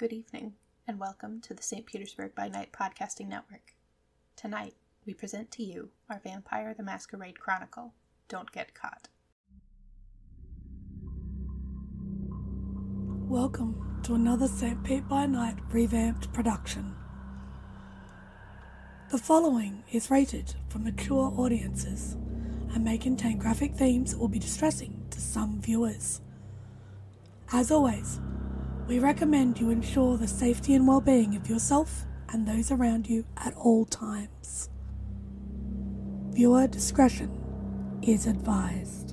Good evening, and welcome to the St. Petersburg by Night podcasting network. Tonight, we present to you our Vampire the Masquerade Chronicle, Don't Get Caught. Welcome to another St. Pete by Night revamped production. The following is rated for mature audiences and may contain graphic themes that will be distressing to some viewers. As always, we recommend you ensure the safety and well-being of yourself and those around you at all times. Viewer discretion is advised.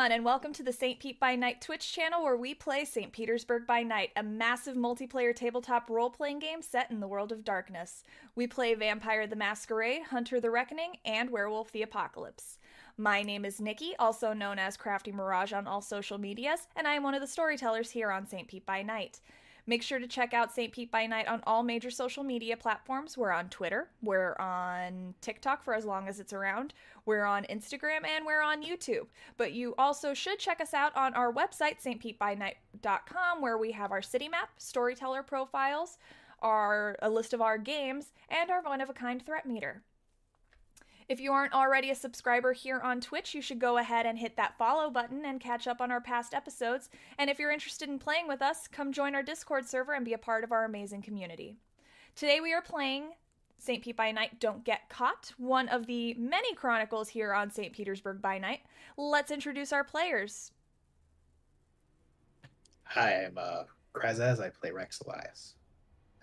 And welcome to the St. Pete by Night Twitch channel, where we play St. Petersburg by Night, a massive multiplayer tabletop role-playing game set in the world of darkness. We play Vampire the Masquerade, Hunter the Reckoning, and Werewolf the Apocalypse. My name is Nikki, also known as Crafty Mirage on all social medias, and I am one of the storytellers here on St. Pete by Night. Make sure to check out St. Pete by Night on all major social media platforms. We're on Twitter, we're on TikTok for as long as it's around, we're on Instagram, and we're on YouTube. But you also should check us out on our website, stpetbynight.com, where we have our city map, storyteller profiles, a list of our games, and our one-of-a-kind threat meter. If you aren't already a subscriber here on Twitch, you should go ahead and hit that follow button and catch up on our past episodes. And if you're interested in playing with us, come join our Discord server and be a part of our amazing community. Today we are playing St. Pete by Night, Don't Get Caught, one of the many chronicles here on St. Petersburg by Night. Let's introduce our players. Hi, I'm Krazaz. I play Rex Elias.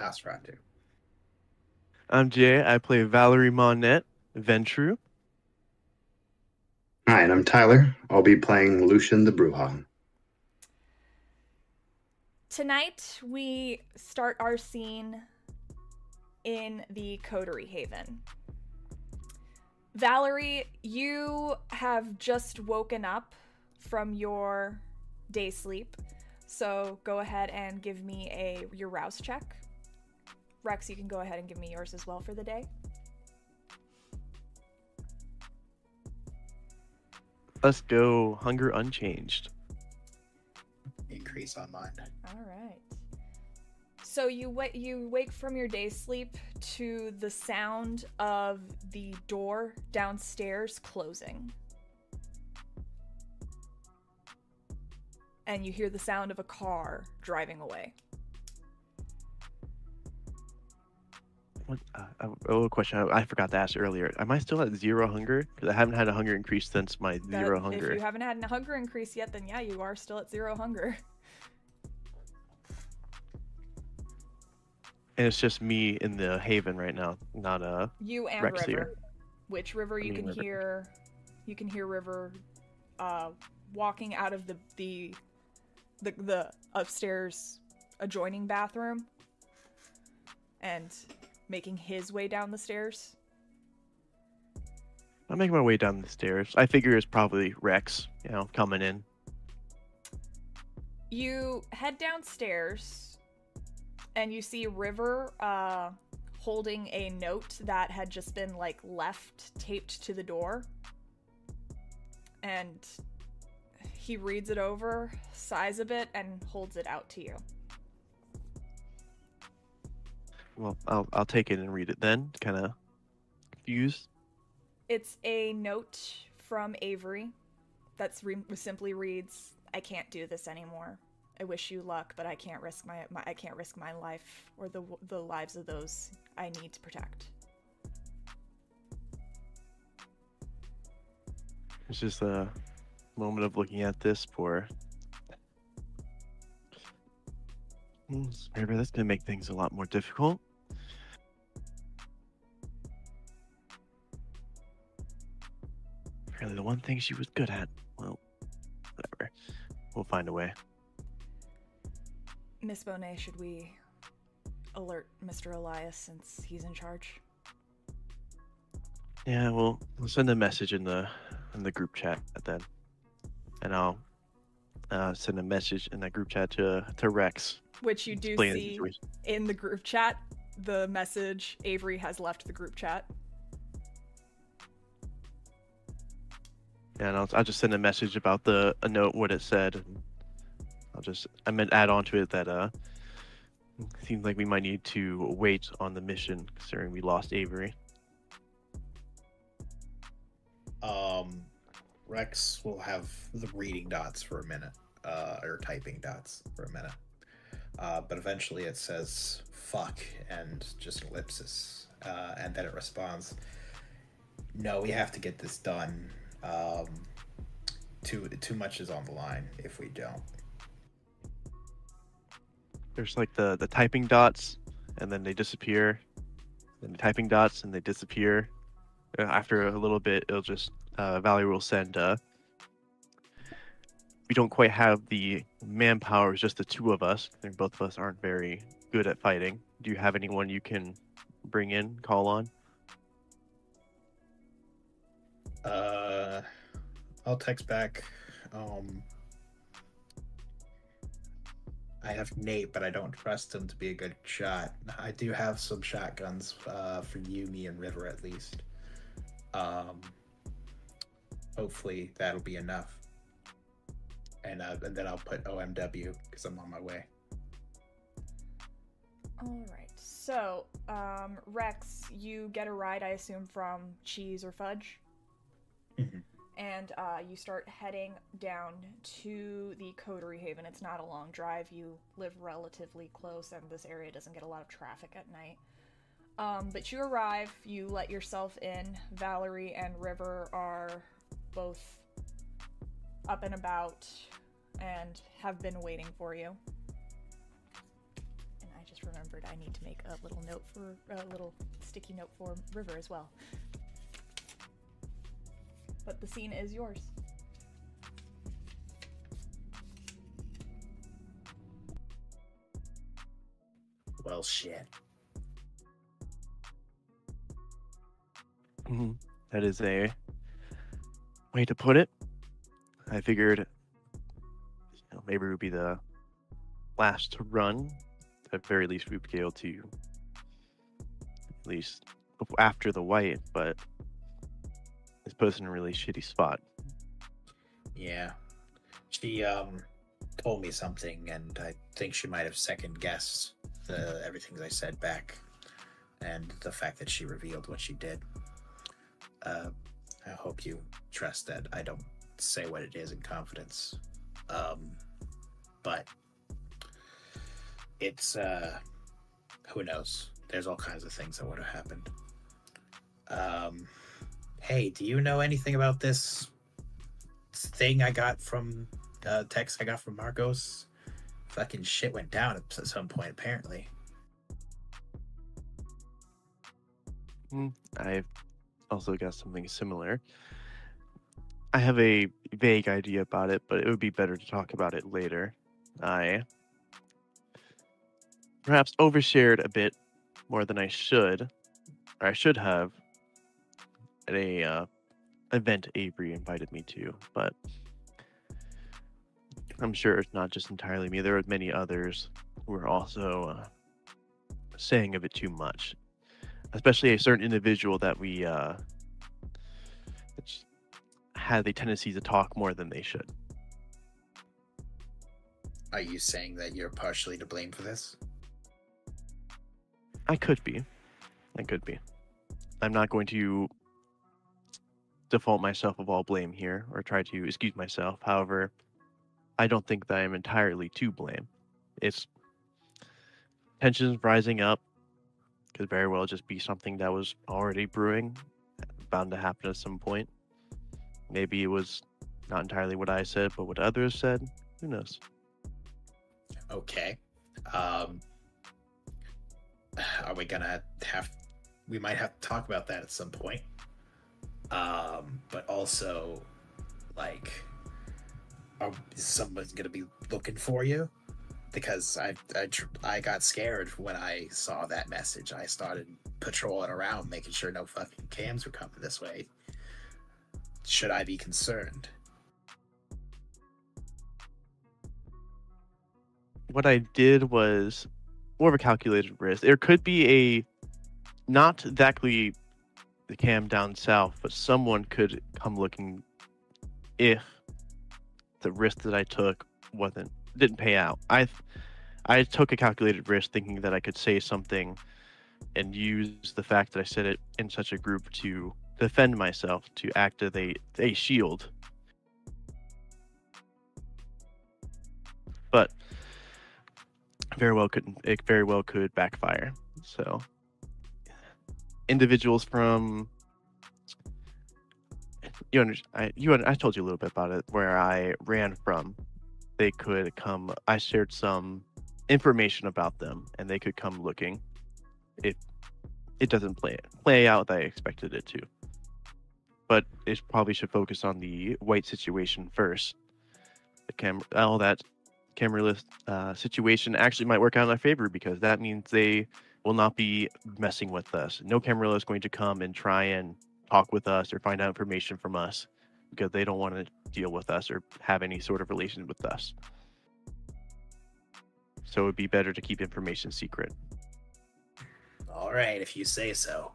Nosferatu. I'm Jay. I play Valerie Monet. Ventru. Hi, and I'm Tyler. I'll be playing Lucian the Brewhog. Tonight, we start our scene in the Coterie Haven. Valerie, you have just woken up from your day sleep, so go ahead and give me your rouse check. Rex, you can go ahead and give me yours as well for the day. Let's go Hunger Unchanged. Increase on mine. All right. So you wake from your day sleep to the sound of the door downstairs closing. And you hear the sound of a car driving away. A question I forgot to ask earlier. Am I still at 0 hunger? Because I haven't had a hunger increase since my 0 hunger. If you haven't had a hunger increase yet, then yeah, you are still at 0 hunger. And it's just me in the Haven right now, not you and Rex River. here. Which River you can hear You can hear River walking out of the upstairs adjoining bathroom and making his way down the stairs. I'm making my way down the stairs. I figure it's probably Rex, coming in. You head downstairs and you see River holding a note that had just been left taped to the door. And he reads it over, sighs a bit, and holds it out to you. Well, I'll take it and read it then. Kind of confused. It's a note from Avery that simply reads, "I can't do this anymore. I wish you luck, but I can't risk my life or the lives of those I need to protect." It's just a moment of looking at this poor. Maybe that's gonna make things a lot more difficult. Really, the one thing she was good at. Well, whatever. We'll find a way. Miss Monet, should we alert Mr. Elias since he's in charge? Yeah, we'll send a message in the group chat then, and I'll send a message in that group chat to Rex. Which you do see in the group chat. The message, Avery has left the group chat. Yeah, and I'll just send a message about a note, what it said. And I meant add on to it that it seems like we might need to wait on the mission considering we lost Avery. Rex will have the reading dots for a minute, or typing dots for a minute. But eventually it says fuck and just ellipsis, and then it responds, "No, we have to get this done. Too much is on the line if we don't." There's the typing dots, and then they disappear. Then the typing dots, and they disappear. After a little bit, it'll just Valerie will send. We don't quite have the manpower. It's just the two of us. I think both of us aren't very good at fighting. Do you have anyone you can bring in, call on? I'll text back. I have Nate, but I don't trust him to be a good shot. I do have some shotguns for you, me, and River at least. Hopefully that'll be enough. And then I'll put OMW because I'm on my way. Alright, so, Rex, you get a ride, I assume, from Cheese or Fudge? Mm-hmm. And you start heading down to the Coterie Haven. It's not a long drive. You live relatively close, and this area doesn't get a lot of traffic at night. But you arrive, you let yourself in. Valerie and River are both up and about and have been waiting for you. And I just remembered I need to make a little sticky note for River as well. But the scene is yours. Well, shit. That is a way to put it. I figured maybe it would be the last to run. At very least, we'd be able to, at least after the Wight, but this put us in a really shitty spot. Yeah. She told me something, and I think she might have second-guessed everything I said back, and the fact that she revealed what she did. I hope you trust that I don't say what it is in confidence. But it's, who knows? There's all kinds of things that would have happened. Hey, do you know anything about this thing I got from, text I got from Marcos? Fucking shit went down at some point, apparently. I've also got something similar. I have a vague idea about it, but it would be better to talk about it later. I perhaps overshared a bit more than I should, or I should have, at a event Avery invited me to, but I'm sure it's not just entirely me. There are many others who are also saying a bit too much, especially a certain individual that we had a tendency to talk more than they should. Are you saying that you're partially to blame for this? I could be. I'm not going to default myself of all blame here or try to excuse myself. However, I don't think that I am entirely to blame. It's tensions rising up. Could very well just be something that was already brewing, bound to happen at some point. Maybe it was not entirely what I said, but what others said. Who knows? Okay. Are we gonna have... We might have to talk about that at some point. But also, like, is someone gonna be looking for you? Because I got scared when I saw that message. I started patrolling around, making sure no fucking cams were coming this way. Should I be concerned? What I did was more of a calculated risk. There could be not exactly the cam down south, but someone could come looking if the risk that I took didn't pay out. I took a calculated risk thinking that I could say something and use the fact that I said it in such a group to defend myself, to act as a shield. But it very well could backfire. So individuals from I told you a little bit about it, where I ran from. They could come. I shared some information about them, and they could come looking if it doesn't play out that I expected it to. But it probably should focus on the Wight situation first. All that cameraless situation actually might work out in our favor, because that means they will not be messing with us. No cameraless is going to come and try and talk with us or find out information from us, because they don't want to deal with us or have any sort of relation with us. So it would be better to keep information secret. All right, if you say so.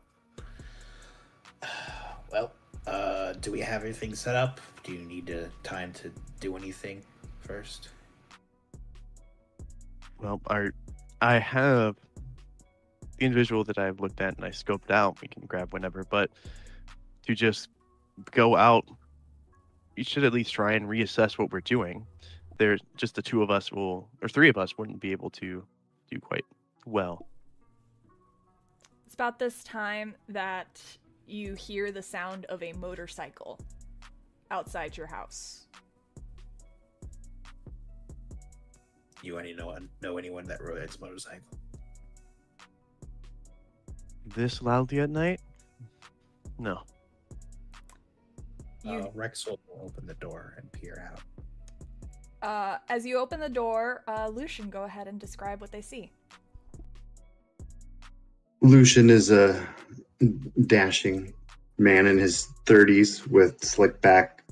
Well, do we have everything set up? Do you need time to do anything first? Well, I have the individual that I've looked at and I scoped out. We can grab whenever, but to just go out, we should at least try and reassess what we're doing. There's just the two of us or three of us wouldn't be able to do quite well. It's about this time that you hear the sound of a motorcycle outside your house. You know anyone that rides a motorcycle? This loudly at night? No. Rex will open the door and peer out. As you open the door, Lucian, go ahead and describe what they see. Lucian is a dashing man in his 30s with slick back,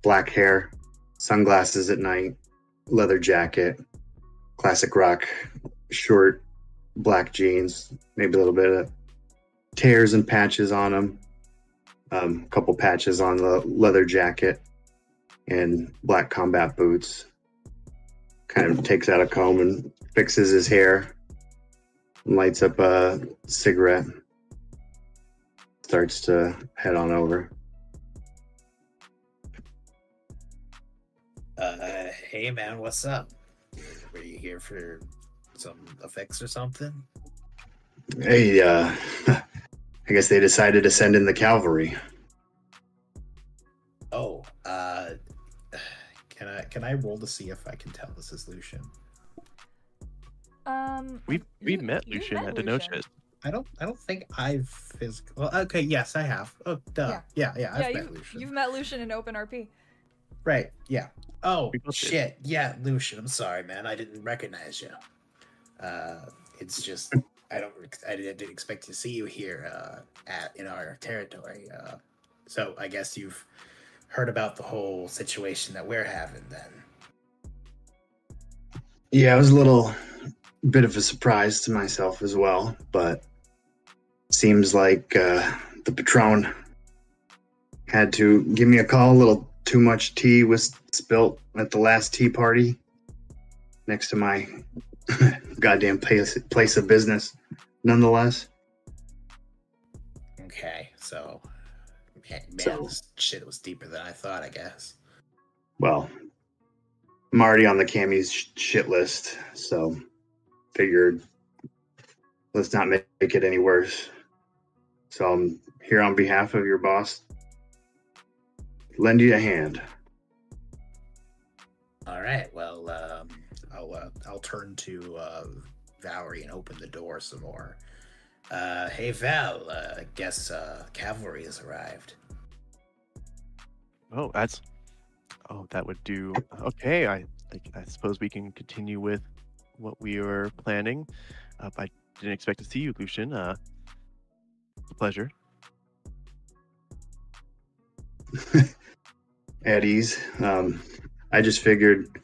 black hair, sunglasses at night, leather jacket, classic rock, short black jeans, maybe a little bit of tears and patches on him, a couple patches on the leather jacket, and black combat boots. Kind of takes out a comb and fixes his hair, and lights up a cigarette, starts to head on over. Hey man, what's up? Were you here for some effects or something? Hey, I guess they decided to send in the cavalry. Oh, can I roll to see if I can tell this is Lucian? We met Lucian at Denoches. I don't think I've well, okay, yes, I have. Oh, duh. Yeah, I've met Lucian. You've met Lucian in Open RP. Right, yeah. Oh, We both did. shit. Yeah, Lucian, I'm sorry, man. I didn't recognize you. It's just I didn't expect to see you here in our territory. So I guess you've heard about the whole situation that we're having then. Yeah, it was a little bit of a surprise to myself as well, but seems like the Patron had to give me a call. A little too much tea was spilt at the last tea party next to my goddamn place of business, nonetheless. Okay, so man, So- this shit was deeper than I thought, I guess. Well, I'm already on the Cammy's shit list, so figured let's not make it any worse. So I'm here on behalf of your boss. Lend you a hand. All right, well, I'll turn to Valerie and open the door some more. Hey Val, guess cavalry has arrived. Oh, that would do. Okay, I suppose we can continue with what we were planning. I didn't expect to see you, Lucian. It's a pleasure. At ease. I just figured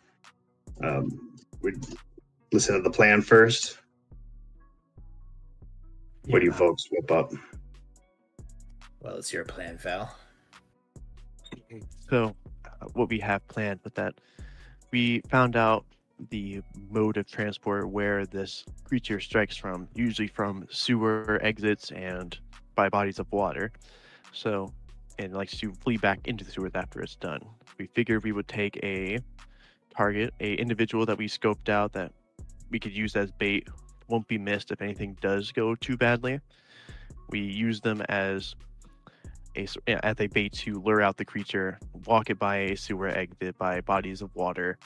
we'd listen to the plan first. What do you Yeah. folks whip up? Well, it's your plan, Val. So, what we have planned with that, we found out the mode of transport where this creature strikes from, usually from sewer exits and by bodies of water. So, and likes to flee back into the sewers after it's done. We figured we would take a target, a individual that we scoped out that we could use as bait, won't be missed if anything does go too badly. We use them as a bait to lure out the creature, walk it by a sewer exit, by bodies of water.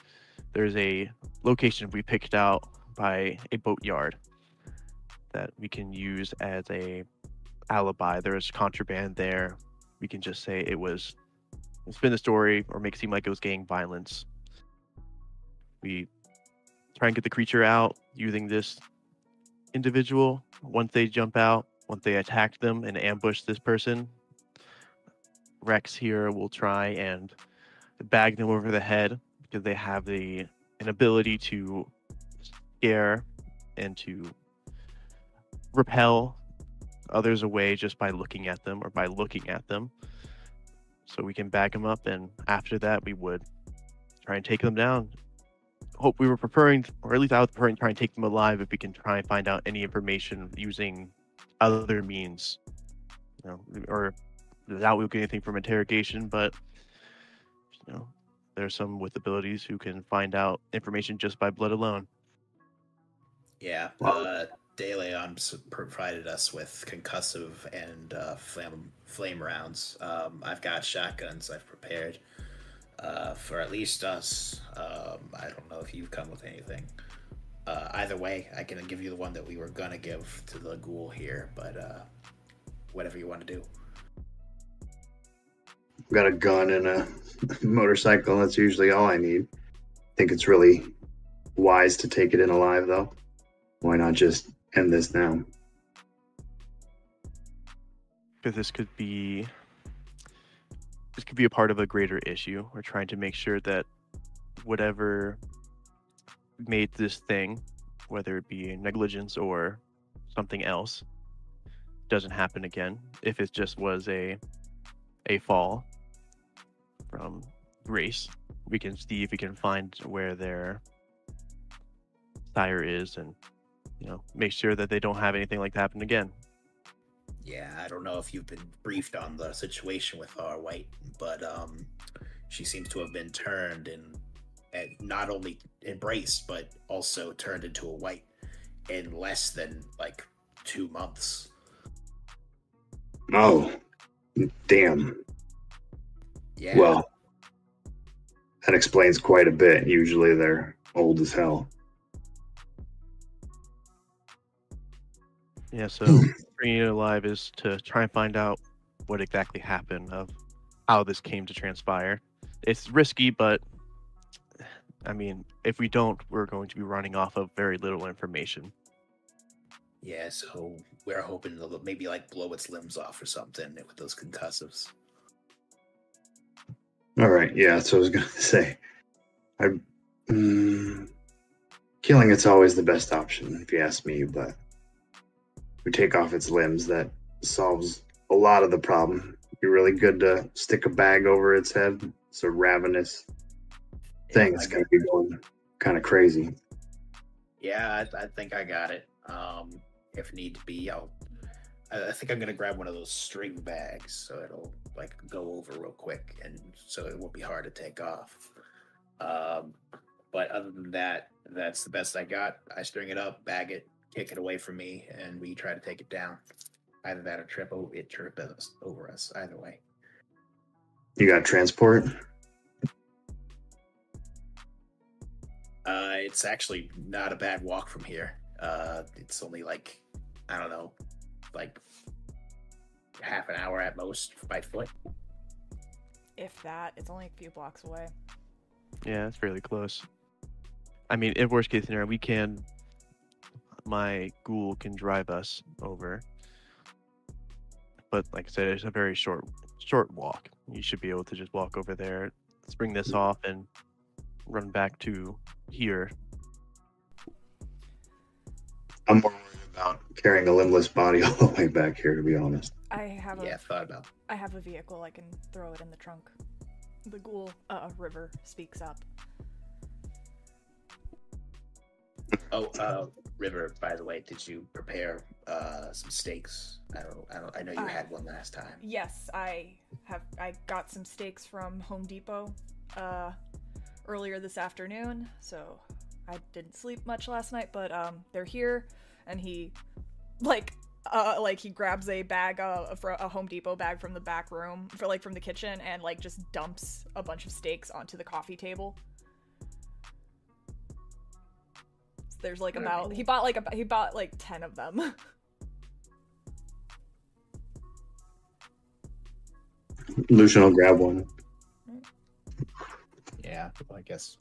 There's a location we picked out by a boatyard that we can use as a alibi. There's contraband there. We can just say spin the story or make it seem like it was gang violence. We try and get the creature out using this individual. Once they jump out, once they attack them and ambush this person, Rex here will try and bag them over the head because they have an ability to scare and to repel others away just by looking at them or by looking at them. So we can bag them up, and after that we would try and take them down. Hope we were preparing, or at least I was preparing to try and take them alive if we can try and find out any information using other means. Or without we'll get anything from interrogation, but there's some with abilities who can find out information just by blood alone. Yeah, De Leon provided us with concussive and flame rounds. I've got shotguns I've prepared for at least us. I don't know if you've come with anything. Either way, I can give you the one that we were gonna give to the ghoul here, but whatever you want to do. I've got a gun and a motorcycle. That's usually all I need. I think it's really wise to take it in alive, though. Why not just end this now? Because this could be a part of a greater issue. We're trying to make sure that whatever made this thing, whether it be negligence or something else, doesn't happen again. If it just was a fall from grace, we can see if we can find where their sire is and make sure that they don't have anything like that happen again. Yeah, I don't know if you've been briefed on the situation with our Wight, but she seems to have been turned and not only embraced, but also turned into a Wight in less than 2 months. Oh, damn. Yeah. Well, that explains quite a bit. Usually they're old as hell. Yeah, so bringing it alive is to try and find out what exactly happened, of how this came to transpire. It's risky, but I mean, if we don't, we're going to be running off of very little information. Yeah, so we're hoping to maybe like blow its limbs off or something with those concussives. All right, yeah, that's what I was gonna say. Killing it's always the best option, if you ask me, but we take off its limbs, that solves a lot of the problem. It'd be really good to stick a bag over its head. It's a ravenous thing. It's gonna be going kind of crazy. Yeah, I think I got it. If need be, I think I'm gonna grab one of those string bags so it'll like go over real quick, and so it won't be hard to take off. But other than that, that's the best I got. I string it up, bag it, kick it away from me, and we try to take it down. Either that or trip us over us. Either way. You got transport? It's actually not a bad walk from here. It's only like, I don't know, like half an hour at most by foot. If that, it's only a few blocks away. Yeah, it's fairly close. I mean, in worst case scenario, my ghoul can drive us over. But like I said, it's a very short walk. You should be able to just walk over there, spring this off, and run back to here. I'm more worried about carrying a limbless body all the way back here, to be honest. I have a vehicle. I can throw it in the trunk. The ghoul, River, speaks up. Oh, River, by the way, did you prepare some steaks? I know you had one last time. Yes, I got some steaks from Home Depot earlier this afternoon, so I didn't sleep much last night, but they're here, and he he grabs a bag a Home Depot bag from the back room from the kitchen, and just dumps a bunch of steaks onto the coffee table. So there's he bought 10 of them. Lucian will grab one. Yeah, well, I guess.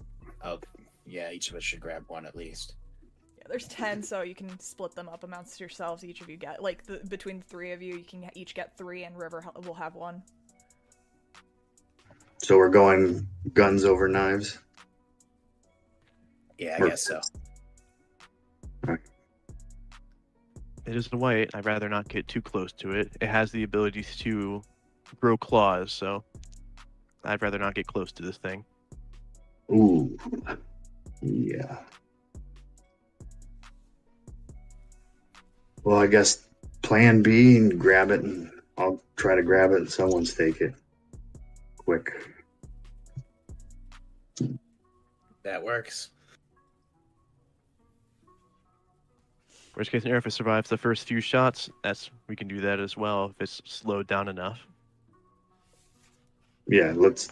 Yeah, each of us should grab one at least. Yeah, there's 10, so you can split them up amongst yourselves. Each of you get, between the three of you, you can each get 3, and River will have 1. So we're going guns over knives? Yeah, I guess so. Right. It is the Wight. I'd rather not get too close to it. It has the ability to grow claws, so I'd rather not get close to this thing. Ooh. Yeah. Well, I guess plan B and grab it, and I'll try to grab it and someone's take it. Quick. That works. Worst case scenario, if it survives the first few shots, we can do that as well if it's slowed down enough. Yeah, let's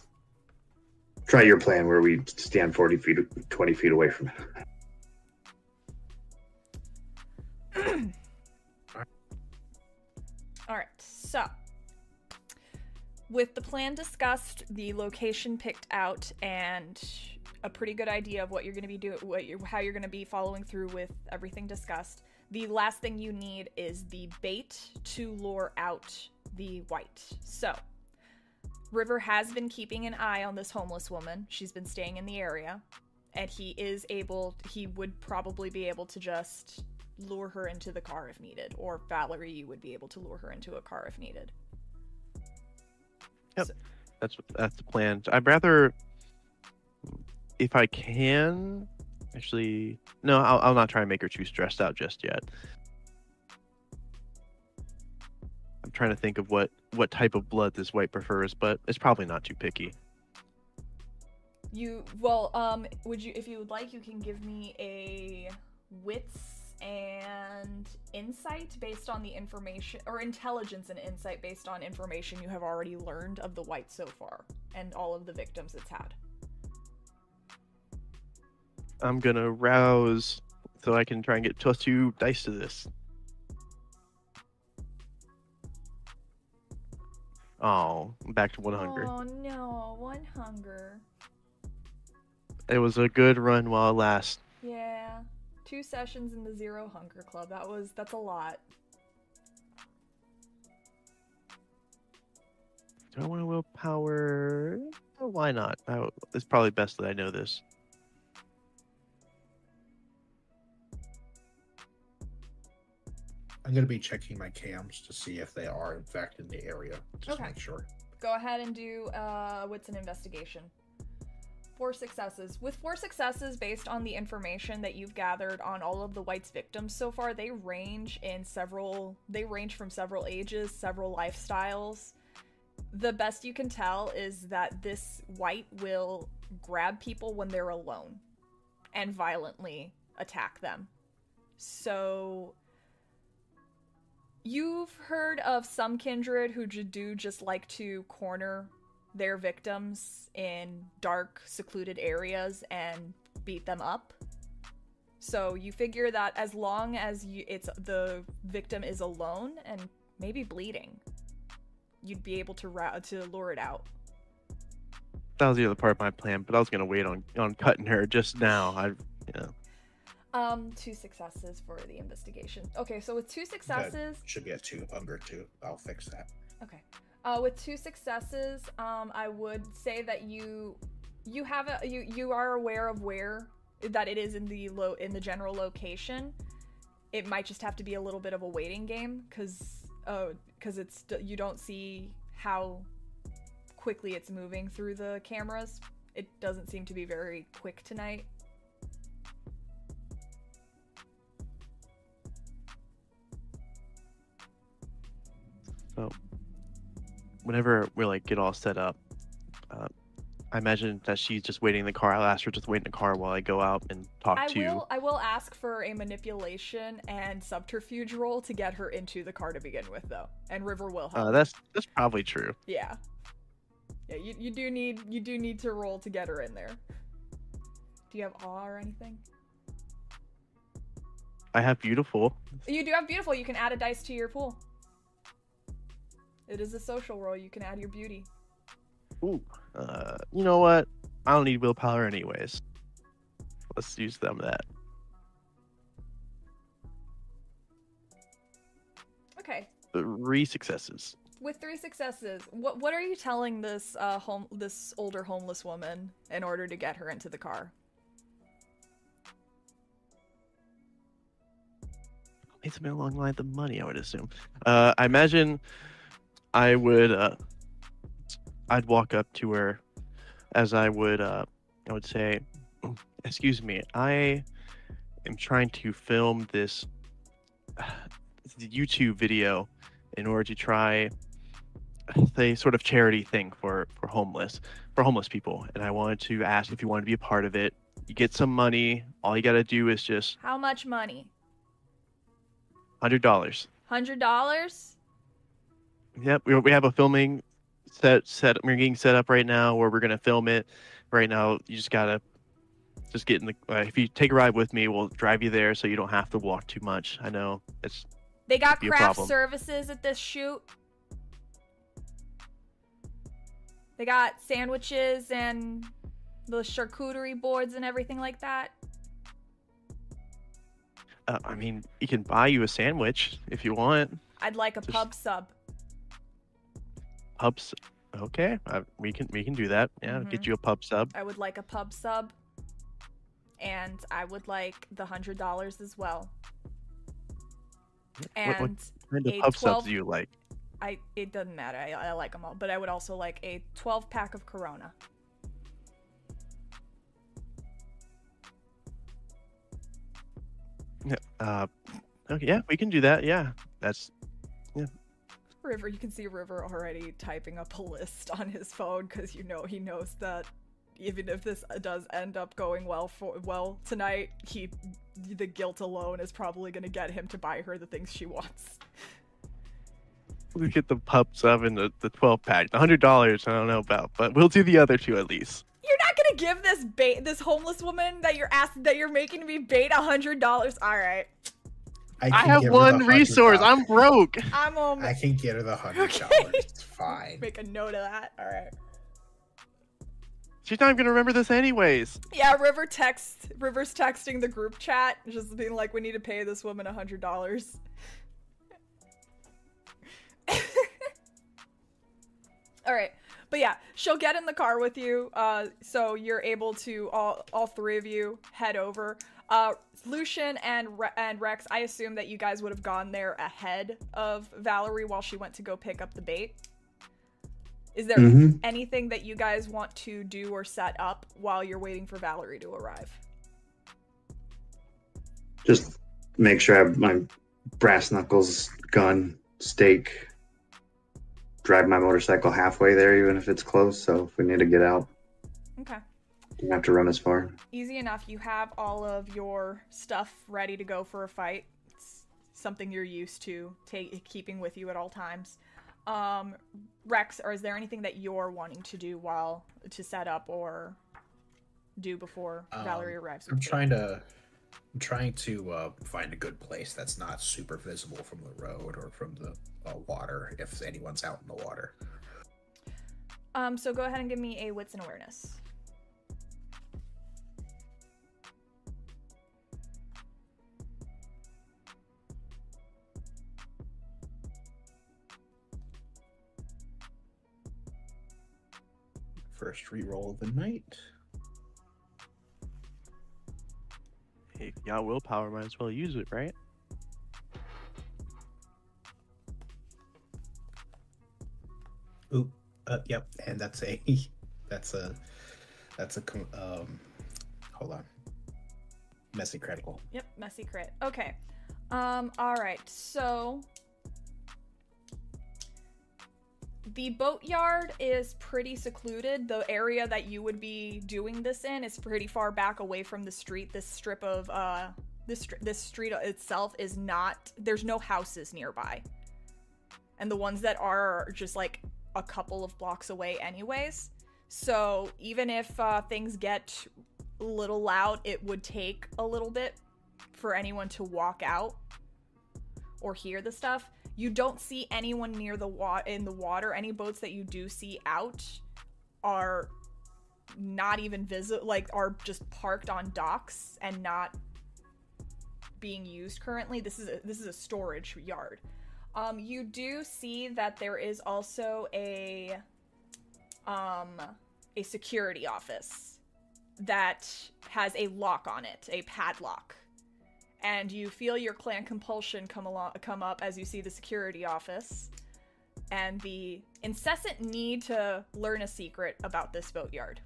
try your plan where we stand 20 feet away from it. All right, so with the plan discussed, the location picked out, and a pretty good idea of what you're going to be doing, how you're going to be following through with everything discussed, the last thing you need is the bait to lure out the Wight. So River has been keeping an eye on this homeless woman. She's been staying in the area, and he would probably be able to just lure her into the car if needed, or Valerie, you would be able to lure her into a car if needed. Yep, that's the plan. I'd rather, if I can, actually, no, I'll not try and make her too stressed out just yet. I'm trying to think of what type of blood this Wight prefers, but it's probably not too picky. Would you, if you would like, you can give me a wits and insight based on the information, or intelligence and insight based on information you have already learned of the Wight so far and all of the victims it's had. I'm gonna rouse so I can try and get +2 dice to this. Oh, back to 1 hunger. Oh no, 1 hunger. It was a good run while it lasted. Yeah. 2 sessions in the 0 hunger club. That's a lot. Do I want to willpower? Oh, why not? It's probably best that I know this. I'm going to be checking my cams to see if they are, in fact, in the area. Just Okay. make sure. Go ahead and do what's an investigation. 4 successes. With 4 successes, based on the information that you've gathered on all of the Wight's victims so far, they range from several ages, several lifestyles. The best you can tell is that this Wight will grab people when they're alone and violently attack them. So you've heard of some kindred who do just like to corner their victims in dark, secluded areas and beat them up. So you figure that as long as the victim is alone and maybe bleeding, you'd be able to lure it out. That was the other part of my plan, but I was gonna wait on cutting her just now. 2 successes for the investigation. Okay, so with 2 successes, That should be a 2 hunger too. I'll fix that. okay. With 2 successes, I would say that you are aware of where that it is in the general location. It might just have to be a little bit of a waiting game because you don't see how quickly it's moving through the cameras. It doesn't seem to be very quick tonight. So, whenever we get all set up, I imagine that she's just waiting in the car. I'll ask her to just wait in the car while I go out and talk to. I will ask for a manipulation and subterfuge roll to get her into the car to begin with, though, and River will help. That's probably true. Yeah. Yeah, you do need to roll to get her in there. Do you have awe or anything? I have beautiful. You do have beautiful. You can add a dice to your pool. It is a social roll. You can add your beauty. Ooh. You know what? I don't need willpower anyways. Let's use them that. Okay. 3 successes. With 3 successes, what are you telling this this older homeless woman in order to get her into the car? It's something along the line of the money, I would assume. I imagine I would I'd walk up to her as I would say, excuse me, I am trying to film this YouTube video in order to try a sort of charity thing for homeless people, and I wanted to ask if you want to be a part of it. You get some money. All you got to do is just How much money? $100. $100? Yep, we have a filming set. We're getting set up right now where we're gonna film it. Right now, you just gotta get in the. If you take a ride with me, we'll drive you there, so you don't have to walk too much. I know They got be a craft problem. services at this shoot. They got sandwiches and the charcuterie boards and everything like that. I mean, he can buy you a sandwich if you want. I'd like a Just- pub sub. Pubs, okay. We can do that. Yeah, get you a pub sub. I would like a pub sub. And I would like the $100 as well. And what kind of a pub 12 subs do you like? It doesn't matter. I like them all. But I would also like a 12-pack of Corona. Okay, yeah, we can do that. Yeah, that's River, you can see River already typing up a list on his phone because he knows that even if this does end up going well tonight, the guilt alone is probably going to get him to buy her the things she wants. we get the pub sub and the 12-pack. The $100, I don't know about, but we'll do the other 2 at least. You're not going to give this homeless woman that you're making to be bait $100. All right, I have one resource. I'm broke. I can get her the $100. Okay. It's fine. Make a note of that. All right. She's not even gonna remember this anyways. Yeah, River's texting the group chat, just being like, we need to pay this woman $100. All right. But yeah, she'll get in the car with you, so you're able to, all three of you, head over. Lucian and Rex, I assume that you guys would have gone there ahead of Valerie while she went to go pick up the bait. Is there anything that you guys want to do or set up while you're waiting for Valerie to arrive? Just make sure I have my brass knuckles, gun, stake, drive my motorcycle halfway there, even if it's close. So if we need to get out, okay, don't have to run as far. Easy enough. You have all of your stuff ready to go for a fight. It's something you're used to keeping with you at all times. Rex, or is there anything that you're wanting to do to set up or do before Valerie arrives? I'm trying to find a good place that's not super visible from the road or from the water, if anyone's out in the water. So go ahead and give me a wits and awareness. First reroll of the night. Hey, if you got willpower, might as well use it, right? Ooh, yep, and that's a hold on. Messy critical. Yep, messy crit. Okay. All right. So the boatyard is pretty secluded. The area that you would be doing this in is pretty far back away from the street. This strip of this street itself is not. There's no houses nearby, and the ones that are just like a couple of blocks away, anyways. So even if things get a little loud, it would take a little bit for anyone to walk out or hear the stuff. You don't see anyone near in the water. Any boats that you do see out are not even visible, like are just parked on docks and not being used currently. This is a storage yard. You do see that there is also a security office that has a lock on it, a padlock. And you feel your clan compulsion come up as you see the security office and the incessant need to learn a secret about this boatyard.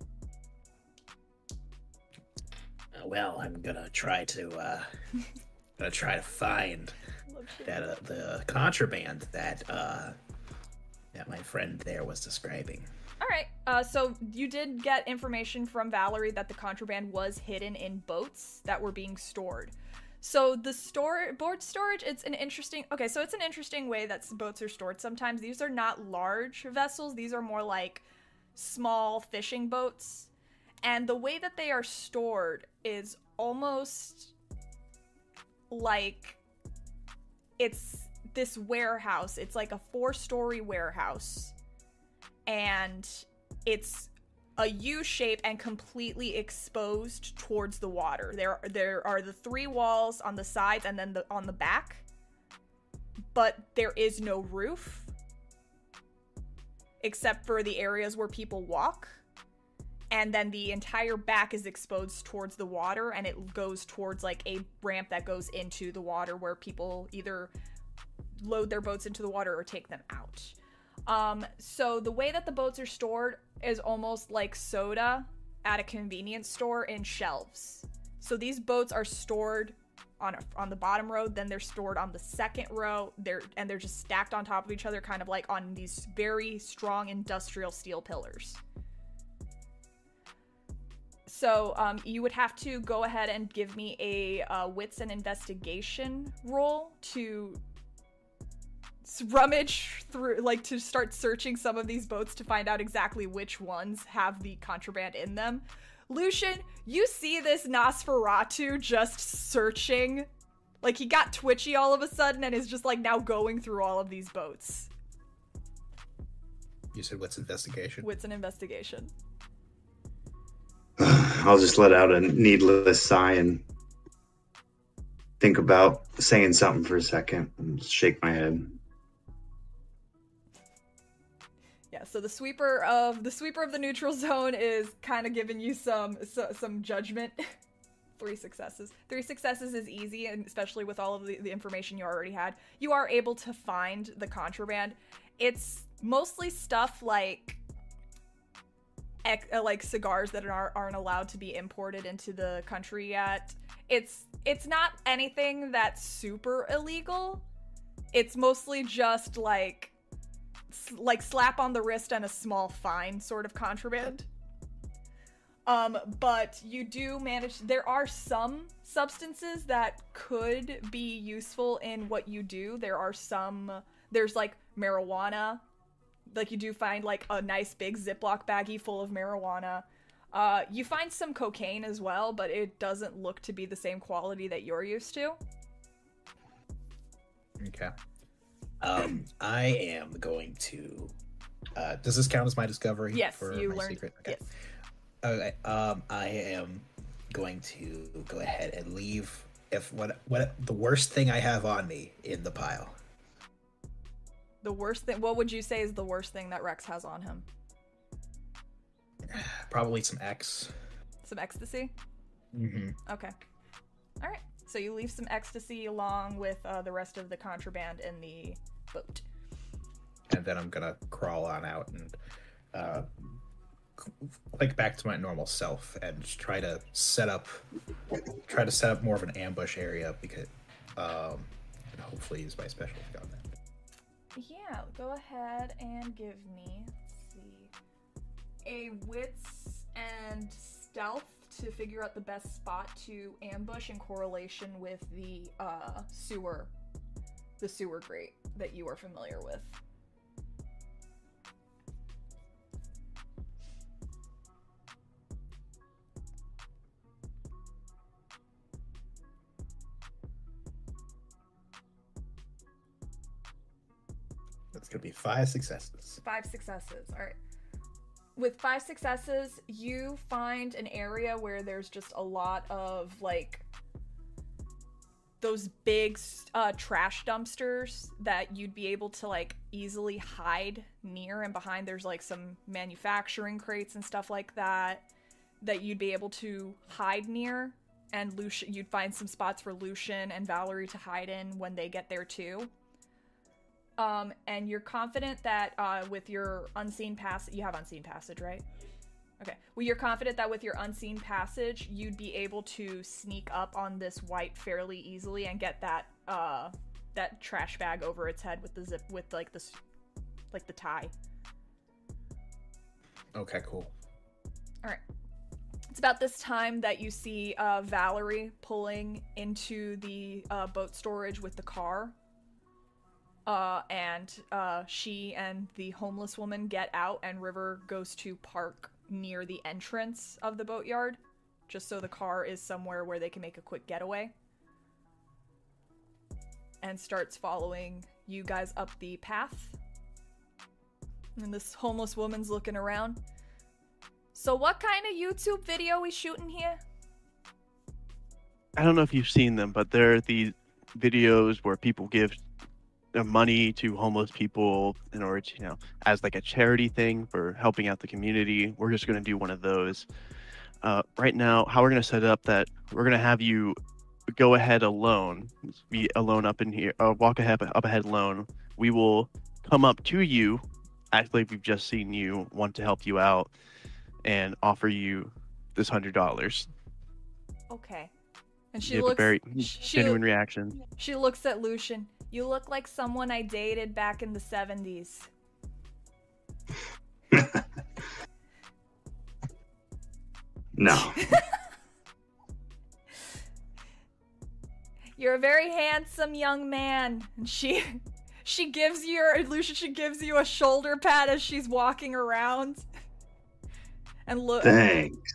Well, I'm gonna try to find that the contraband that my friend there was describing. All right. So you did get information from Valerie that the contraband was hidden in boats that were being stored. So the board storage, it's an interesting way that boats are stored sometimes. These are not large vessels. These are more like small fishing boats. And the way that they are stored is almost like it's this warehouse. It's like a 4-story warehouse. And it's a U shape and completely exposed towards the water. There are the 3 walls on the sides and then on the back, but there is no roof except for the areas where people walk, and then the entire back is exposed towards the water, and it goes towards like a ramp that goes into the water where people either load their boats into the water or take them out. So the way that the boats are stored is almost like soda at a convenience store in shelves. So these boats are stored on the bottom row, then they're stored on the second row. They're just stacked on top of each other, kind of like on these very strong industrial steel pillars. So you would have to go ahead and give me a wits and investigation roll to rummage through, like to start searching some of these boats to find out exactly which ones have the contraband in them. Lucian, you see this Nosferatu just searching Like, he got twitchy all of a sudden and is just, like, now going through all of these boats. You said what's investigation? Wits and investigation. I'll just let out a needless sigh and think about saying something for a second and just shake my head. Yeah, so the sweeper of the neutral zone is kind of giving you some judgment. 3 successes. 3 successes is easy, and especially with all of the information you already had. You are able to find the contraband. It's mostly stuff like cigars that aren't allowed to be imported into the country yet. It's not anything that's super illegal. It's mostly just like slap on the wrist and a small fine sort of contraband. But you do manage, there are some substances that could be useful in what you do. There's like marijuana. Like, you do find like a nice big Ziploc baggie full of marijuana. You find some cocaine as well, but it doesn't look to be the same quality that you're used to. Okay. I am going to, does this count as my discovery? Yes, for you my learned. secret? Okay. Yes. Okay, I am going to go ahead and leave what the worst thing I have on me in the pile. The worst thing, what would you say is the worst thing that Rex has on him? Probably some X. Some ecstasy? Mm-hmm. Okay. All right. So you leave some ecstasy along with the rest of the contraband in the boat. And then I'm gonna crawl on out and like back to my normal self and try to set up more of an ambush area because and hopefully use my special gun then. Yeah, go ahead and give me, let's see, a wits and stealth to figure out the best spot to ambush in correlation with the sewer grate that you are familiar with. That's gonna be 5 successes. 5 successes. All right. With 5 successes, you find an area where there's just a lot of like those big trash dumpsters that you'd be able to like easily hide near, and behind there's like some manufacturing crates and stuff like that you'd be able to hide near, and you'd find some spots for Lucian and Valerie to hide in when they get there too. And you're confident that with your unseen passage, you have unseen passage, right? Okay. Well, you're confident that with your unseen passage, you'd be able to sneak up on this Wight fairly easily and get that that trash bag over its head with the zip, with like this, like the tie. Okay, cool. All right. It's about this time that you see Valerie pulling into the boat storage with the car. And she and the homeless woman get out, and River goes to park near the entrance of the boatyard, just so the car is somewhere where they can make a quick getaway. And starts following you guys up the path. And this homeless woman's looking around. So what kind of YouTube video we shooting here? I don't know if you've seen them, but they're the videos where people give money to homeless people in order to, you know, as like a charity thing for helping out the community. We're just going to do one of those. Right now, how we're going to set it up, that we're going to have you go ahead alone, be alone up in here, walk up ahead alone. We will come up to you, act like we've just seen you, want to help you out, and offer you this $100. Okay. And she You have looks a very genuine reaction. She looks at Lucian. You look like someone I dated back in the 70s. No. You're a very handsome young man. And she gives you a shoulder pat as she's walking around. And Thanks.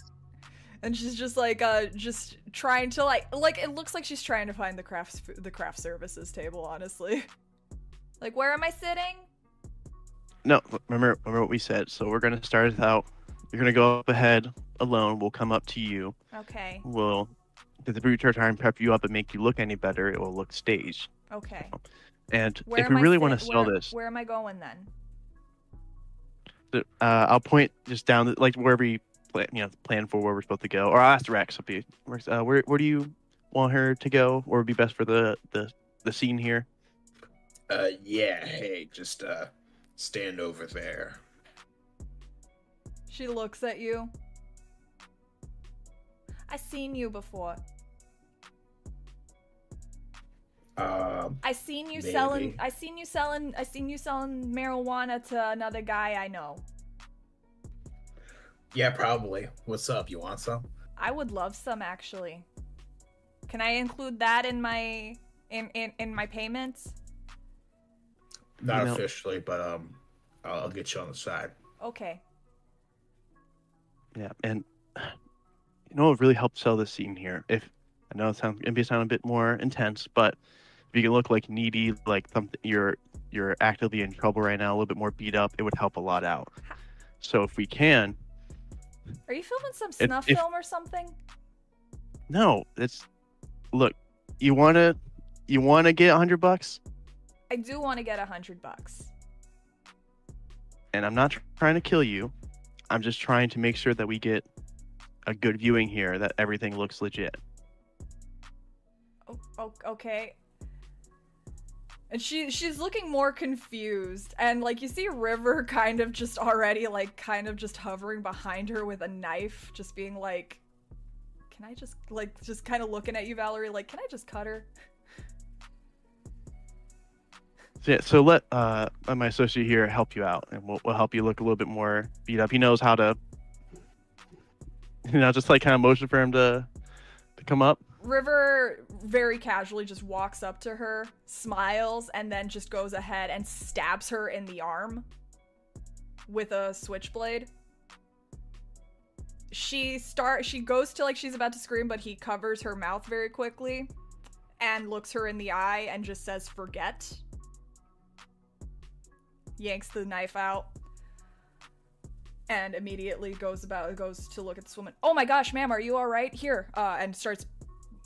And she's just like, just trying to like it looks like she's trying to find the craft services table, honestly. Like, where am I sitting? No, remember what we said. So we're gonna start it out. You're gonna go up ahead alone. We'll come up to you. Okay. We'll if the future time prep you up and make you look any better, it will look staged. Okay. And Where if am we I really sit- want to sell where- this, Where am I going then? I'll point just down like wherever you plan for where we're supposed to go. Or I'll ask Rex. Where do you want her to go? Or would be best for the scene here? Yeah. Hey, just stand over there. She looks at you. I seen you before. I seen you maybe. selling marijuana to another guy I know. Yeah, probably. What's up? You want some? I would love some, actually. Can I include that in my in my payments? Not officially, but I'll get you on the side. Okay. Yeah, and it would really help sell this scene here. If I know it sounds a bit more intense, but if you can look like needy, like something you're actively in trouble right now, a little bit more beat up, it would help a lot out. So if we can. Are you filming some snuff film or something? No, look. You wanna get $100? I do want to get $100. And I'm not trying to kill you. I'm just trying to make sure that we get a good viewing here, that everything looks legit. Oh, okay. And she's looking more confused, and like you see River kind of just hovering behind her with a knife, just being like, can I just kind of looking at you, Valerie, like, can I just cut her? So let my associate here help you out, and we'll help you look a little bit more beat up. He knows how to, just like kind of motion for him to come up. River very casually just walks up to her, smiles, and then just goes ahead and stabs her in the arm with a switchblade. She goes to like she's about to scream, but he covers her mouth very quickly and looks her in the eye and just says, "Forget." Yanks the knife out and immediately goes to look at this woman. "Oh my gosh, ma'am, are you all right? Here," and starts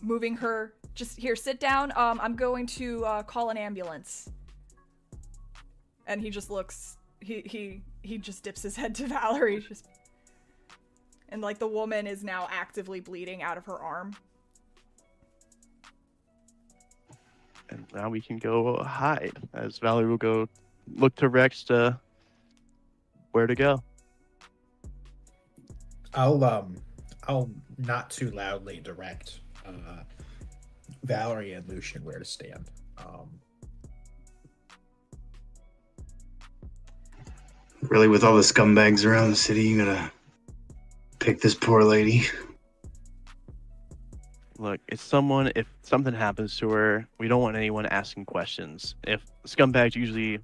moving her. "Just here, sit down. I'm going to call an ambulance." And he just looks. He just dips his head to Valerie. And like the woman is now actively bleeding out of her arm. And now we can go hide, as Valerie will go look to Rex to where to go. I'll not too loudly direct Valerie and Lucian where to stand. Really, with all the scumbags around the city, you gonna pick this poor lady? Look, if something happens to her, we don't want anyone asking questions. If scumbags usually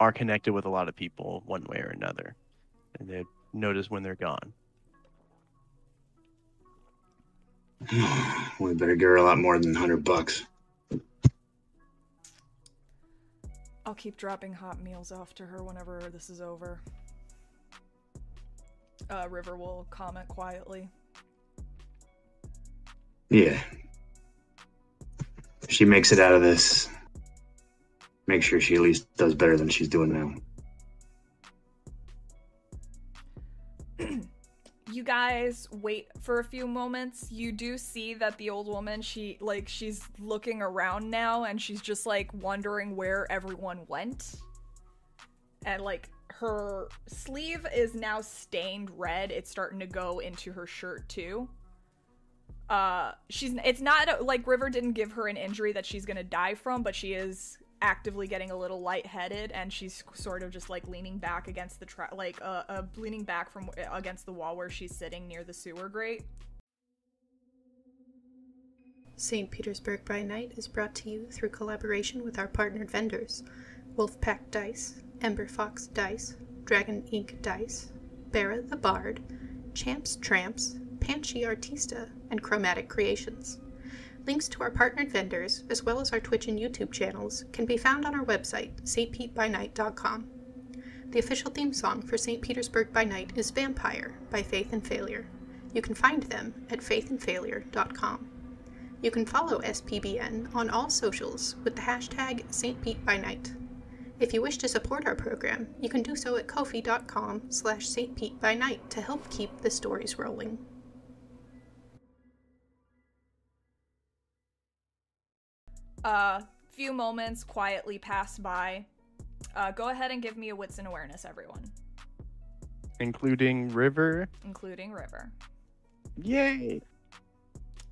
are connected with a lot of people one way or another, and they notice when they're gone. We better give her a lot more than $100. I'll keep dropping hot meals off to her whenever this is over. River will comment quietly. Yeah. If she makes it out of this, make sure she at least does better than she's doing now. You guys wait for a few moments. You do see that the old woman, she's looking around now, and she's just like wondering where everyone went. And like her sleeve is now stained red. It's starting to go into her shirt too. It's not like River didn't give her an injury that she's gonna die from, but she is actively getting a little lightheaded, and she's sort of just like leaning back against the leaning back from against the wall where she's sitting near the sewer grate. St. Petersburg by Night is brought to you through collaboration with our partnered vendors, Wolfpack Dice, Ember Fox Dice, Dragon Ink Dice, Barra the Bard, Champs Tramps, Panchi Artista, and Chromatic Creations. Links to our partnered vendors, as well as our Twitch and YouTube channels, can be found on our website, stpbnight.com. The official theme song for St. Petersburg by Night is Vampire by Faith and Failure. You can find them at faithandfailure.com. You can follow SPbN on all socials with the hashtag StPeteByNight. If you wish to support our program, you can do so at ko-fi.com/StPeteByNight to help keep the stories rolling. Few moments quietly pass by. Go ahead and give me a wits and awareness, everyone. Including River. Including River. Yay!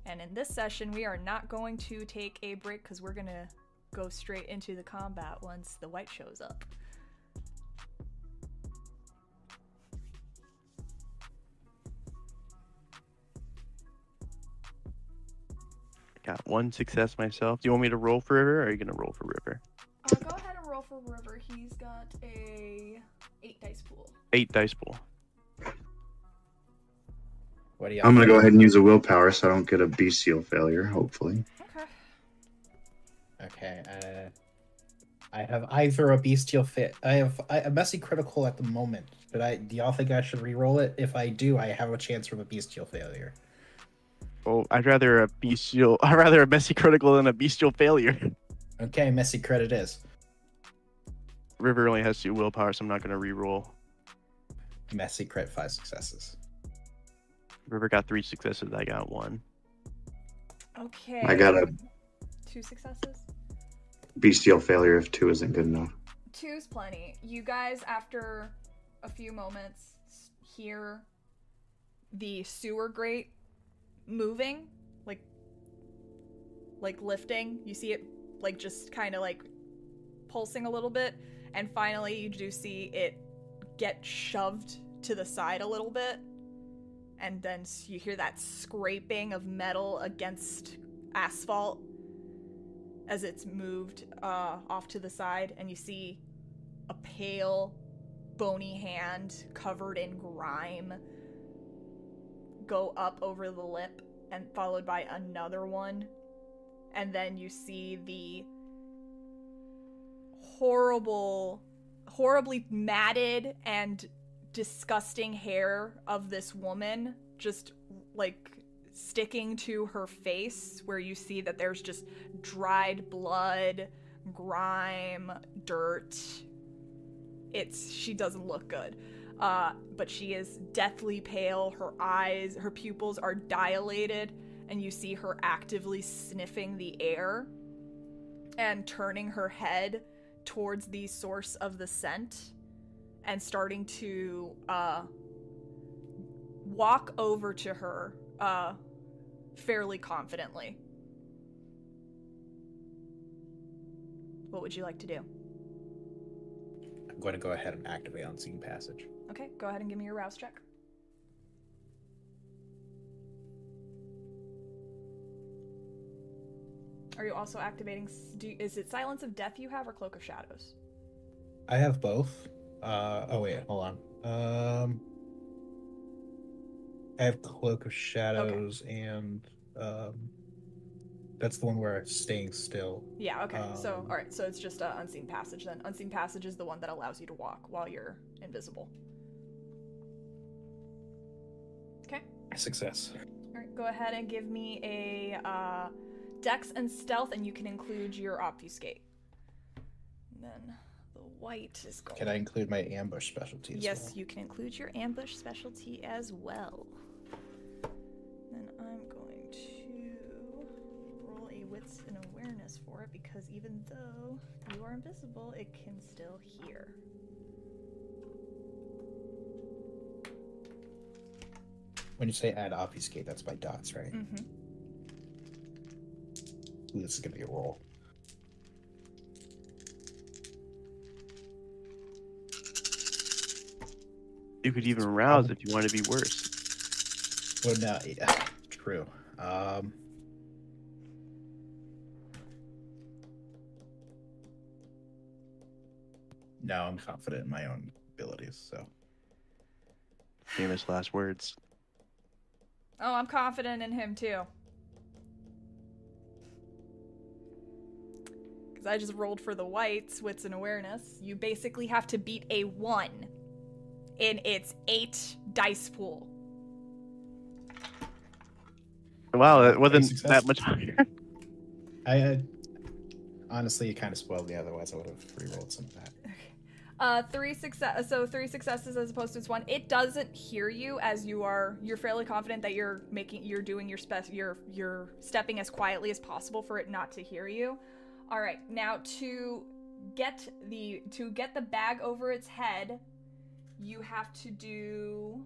And in this session, we are not going to take a break because we're going to go straight into the combat once the Wight shows up. Got one success myself. Do you want me to roll for River, or are you going to roll for River? Go ahead and roll for River. He's got a 8 dice pool. 8 dice pool. What do you? I'm gonna go ahead and use a willpower so I don't get a bestial failure. Hopefully. Okay. Okay. I have either a bestial fit. I have a messy critical at the moment. But do y'all think I should re-roll it? If I do, I have a chance from a bestial failure. Oh, I'd rather a messy critical than a bestial failure. Okay, messy crit it is. River only has 2 willpower, so I'm not going to re-roll. Messy crit, 5 successes. River got 3 successes. I got 1. Okay. I got a 2 successes. bestial failure if 2 isn't good enough. 2's plenty. You guys, after a few moments, hear the sewer grate moving, like lifting. You see it just kind of pulsing a little bit, and finally you do see it get shoved to the side a little bit, and then you hear that scraping of metal against asphalt as it's moved off to the side, and you see a pale, bony hand covered in grime go up over the lip, and followed by another one. And then you see the horribly matted and disgusting hair of this woman just sticking to her face, where you see that there's just dried blood, grime, dirt. She doesn't look good. But she is deathly pale. Her pupils are dilated, and you see her actively sniffing the air and turning her head towards the source of the scent and starting to walk over to her fairly confidently. What would you like to do? I'm going to go ahead and activate Unseen Passage. Okay, go ahead and give me your rouse check. Are you also activating... is it Silence of Death you have, or Cloak of Shadows? I have both. Oh wait, hold on. I have Cloak of Shadows, okay. And that's the one where it's staying still. Yeah, okay. So, alright, so it's just Unseen Passage then. Unseen Passage is the one that allows you to walk while you're invisible. Okay. Success. Alright, go ahead and give me a Dex and Stealth, and you can include your Obfuscate. And then the Wight is going... Can I include my ambush specialty as Yes, well? you can include your ambush specialty as well. Then I'm going to roll a Wits and Awareness for it, because even though you are invisible, it can still hear. When you say add obfuscate, that's by dots, right? Mm-hmm. Ooh, this is gonna be a roll. You could even rouse if you want to be worse. Well, no, yeah, true. No, I'm confident in my own abilities, so. Famous last words. Oh, I'm confident in him too. Because I just rolled for the Wights, wits and awareness. You basically have to beat a 1 in its 8 dice pool. Wow, that wasn't that much higher. I honestly, it kind of spoiled me. Otherwise, I would have re-rolled some of that. 3 successes as opposed to its 1. It doesn't hear you as you're fairly confident that you're doing you're stepping as quietly as possible for it not to hear you. All right, now to get the bag over its head, you have to do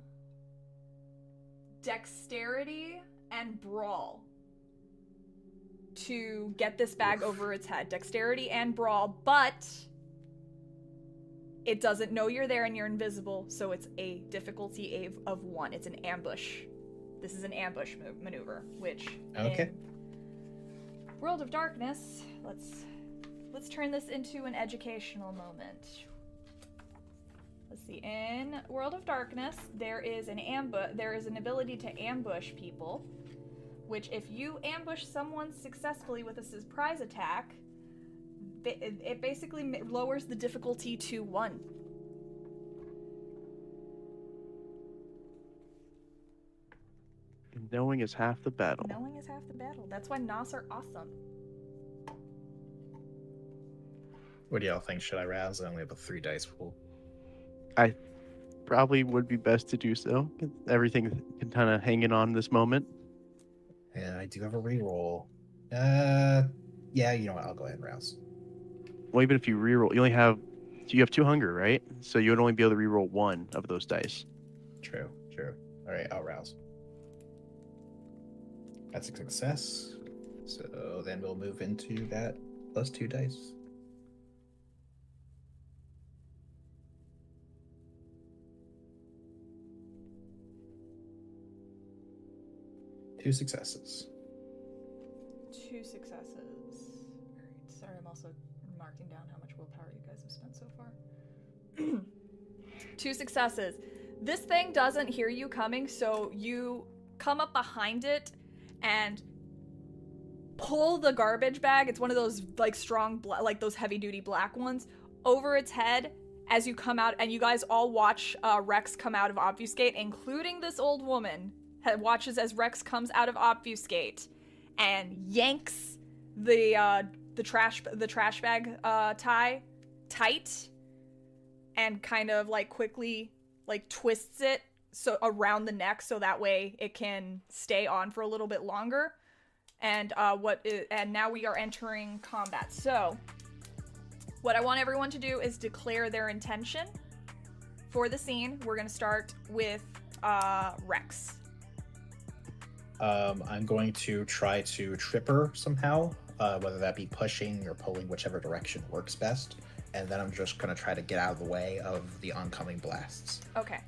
dexterity and brawl to get this bag over its head. Dexterity and brawl, but it doesn't know you're there and you're invisible, so it's a difficulty of 1. It's an ambush. This is an ambush maneuver, which okay. In World of Darkness, let's turn this into an educational moment. Let's see. In World of Darkness, there is an ability to ambush people, which if you ambush someone successfully with a surprise attack, it basically lowers the difficulty to 1. Knowing is half the battle. Knowing is half the battle. That's why Nos are awesome. What do y'all think? Should I rouse? I only have a 3 dice pool. I probably would be best to do so. Everything can kind of hanging on this moment. And I do have a reroll. Yeah, you know what? I'll go ahead and rouse. Well, even if you reroll, you have 2 hunger, right? So you would only be able to reroll 1 of those dice. True. All right, I'll rouse. That's a success. So then we'll move into that plus 2 dice. Two successes. 2 successes. All right. Sorry, I'm also marking down how much willpower you guys have spent so far. 2 successes. This thing doesn't hear you coming, so you come up behind it and pull the garbage bag. It's one of those like strong, like those heavy-duty black ones over its head as you come out, and you guys all watch Rex come out of Obfuscate, including this old woman. Watches as Rex comes out of Obfuscate and yanks the trash bag tie tight and kind of like quickly like twists it so around the neck so that way it can stay on for a little bit longer. And now we are entering combat. So what I want everyone to do is declare their intention for the scene. We're going to start with Rex. I'm going to try to trip her somehow, whether that be pushing or pulling, whichever direction works best. And then I'm just going to try to get out of the way of the oncoming blasts. Okay.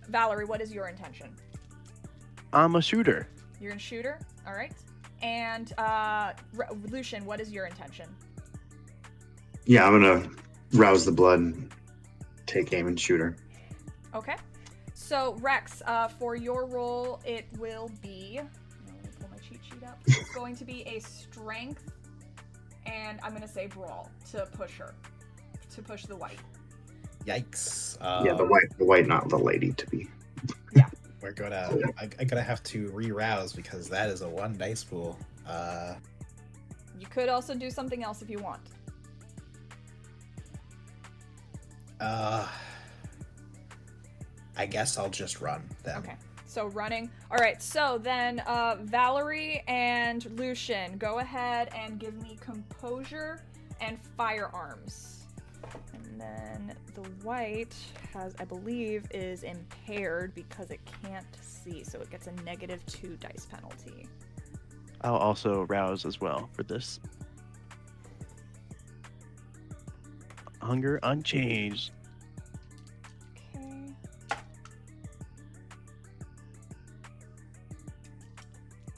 Valerie, what is your intention? I'm a shooter. You're a shooter? All right. And Lucian, what is your intention? Yeah, I'm going to rouse the blood and take aim and shoot her. Okay. So, Rex, for your roll, it will be... Let me pull my cheat sheet up. It's going to be a strength, and I'm going to say brawl to push her. To push the Wight. Yikes. Yeah, the white, not the lady, to be. Yeah. We're gonna... I'm gonna have to re-rouse because that is a 1 dice pool. You could also do something else if you want. I guess I'll just run then. Okay, so running. All right, so then Valerie and Lucian, go ahead and give me composure and firearms. And then the Wight has, I believe, is impaired because it can't see, so it gets a -2 dice penalty. I'll also rouse as well for this. Hunger unchanged. Okay.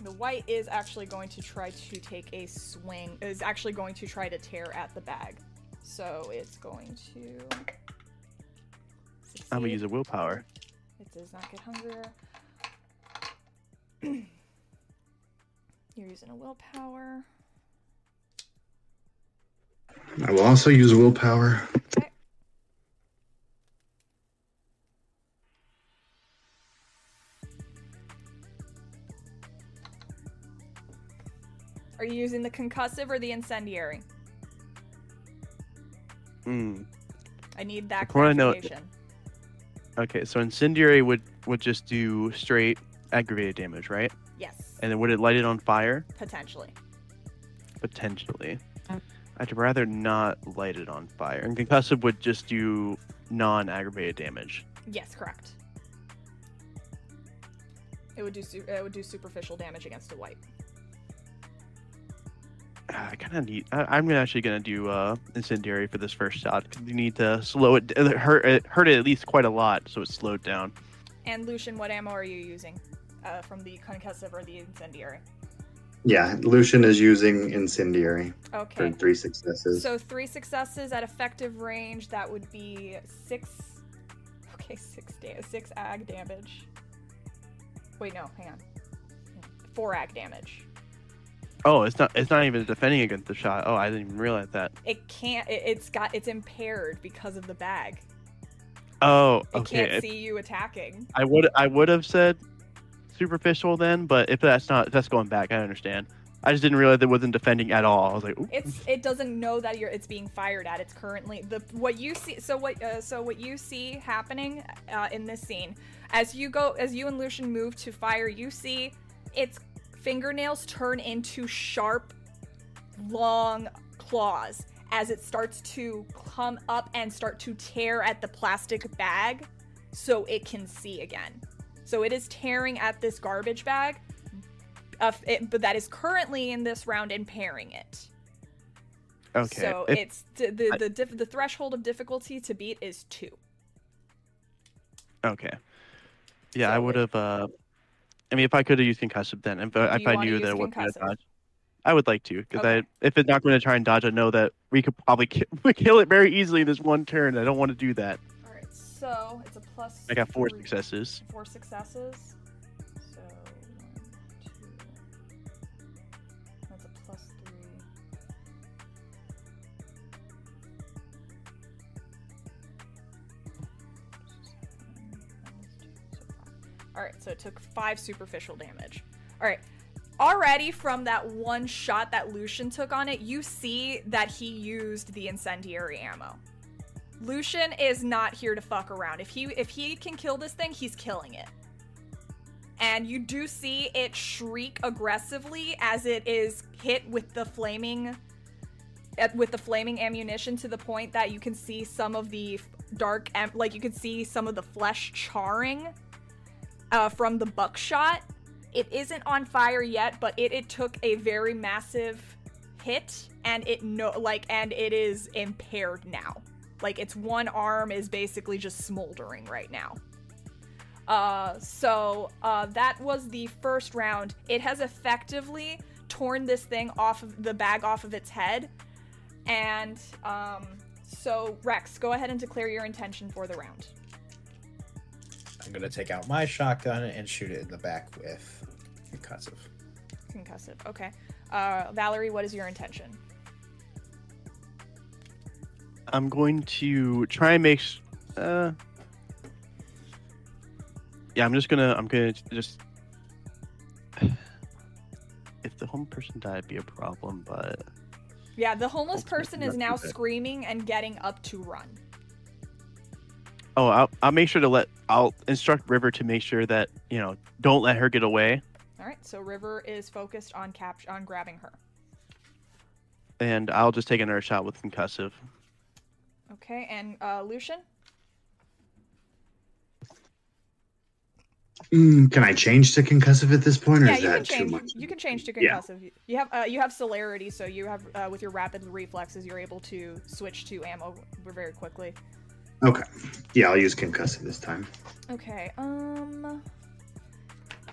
The Wight is actually going to try to take a swing, is actually going to try to tear at the bag. So it's going to succeed. I'm gonna use a willpower. It does not get hungrier. You're using a willpower. I will also use willpower. Okay. Are you using the concussive or the incendiary? I need that clarification. Okay, so incendiary would just do straight aggravated damage, right? Yes. And then would it light it on fire? Potentially. Potentially. I'd rather not light it on fire. And concussive would just do non-aggravated damage. Yes, correct. It would do superficial damage against a wight. I kind of need. I'm actually gonna do incendiary for this first shot. You need to slow it. Hurt it at least quite a lot, so it's slowed down. And Lucian, what ammo are you using from the concussive or the incendiary? Yeah, Lucian is using incendiary for Okay. 3 successes. So 3 successes at effective range. That would be 6. Okay, 6 ag damage. Wait, no, hang on. 4 ag damage. Oh, it's not even defending against the shot. Oh, I didn't even realize that. It can't. It's impaired because of the bag. Oh, It okay. can't see you attacking. I would have said superficial then, but if that's going back, I understand. I just didn't realize it wasn't defending at all. I was like, oops. It doesn't know that it's being fired at. It's currently what you see. So what you see happening in this scene, as you and Lucian move to fire, you see its fingernails turn into sharp, long claws as it starts to come up and start to tear at the plastic bag so it can see again. So it is tearing at this garbage bag, but that is currently in this round impairing it. Okay. So it's the threshold of difficulty to beat is 2. Okay. Yeah, So I would have. I mean, if I could have used concussive then, if I knew that it wasn't going to dodge, I would like to, because Okay. if it's not going to try and dodge, I know that we could probably kill it very easily in this one turn. I don't want to do that. All right, so it's a plus. I got 4 3 successes. 4 successes. So 1, 2. That's a plus 3. All right, so it took 5 superficial damage. All right. Already from that one shot that Lucian took on it, you see that he used the incendiary ammo. Lucian is not here to fuck around. If he can kill this thing, he's killing it. And you do see it shriek aggressively as it is hit with the flaming ammunition, to the point that you can see some of the you can see some of the flesh charring from the buckshot. It isn't on fire yet, but it took a very massive hit, and it is impaired now. Like, its one arm is basically just smoldering right now. So that was the first round. It has effectively torn this thing off of the bag off of its head. And so Rex, go ahead and declare your intention for the round. I'm going to take out my shotgun and shoot it in the back with concussive. Concussive, okay. Valerie, what is your intention? I'm going to try and make. Yeah, I'm gonna just. If the home person died, it'd be a problem, but. Yeah, the homeless person is now screaming and getting up to run. Oh, I'll make sure to I'll instruct River to make sure that, don't let her get away. All right, so River is focused on grabbing her. And I'll just take another shot with concussive. Okay, and Lucian? Can I change to concussive at this point, or Yeah, is that too much? You can change to concussive. Yeah. You have celerity, so you have with your rapid reflexes, you're able to switch to ammo very quickly. Okay. Yeah, I'll use concussive this time. Okay.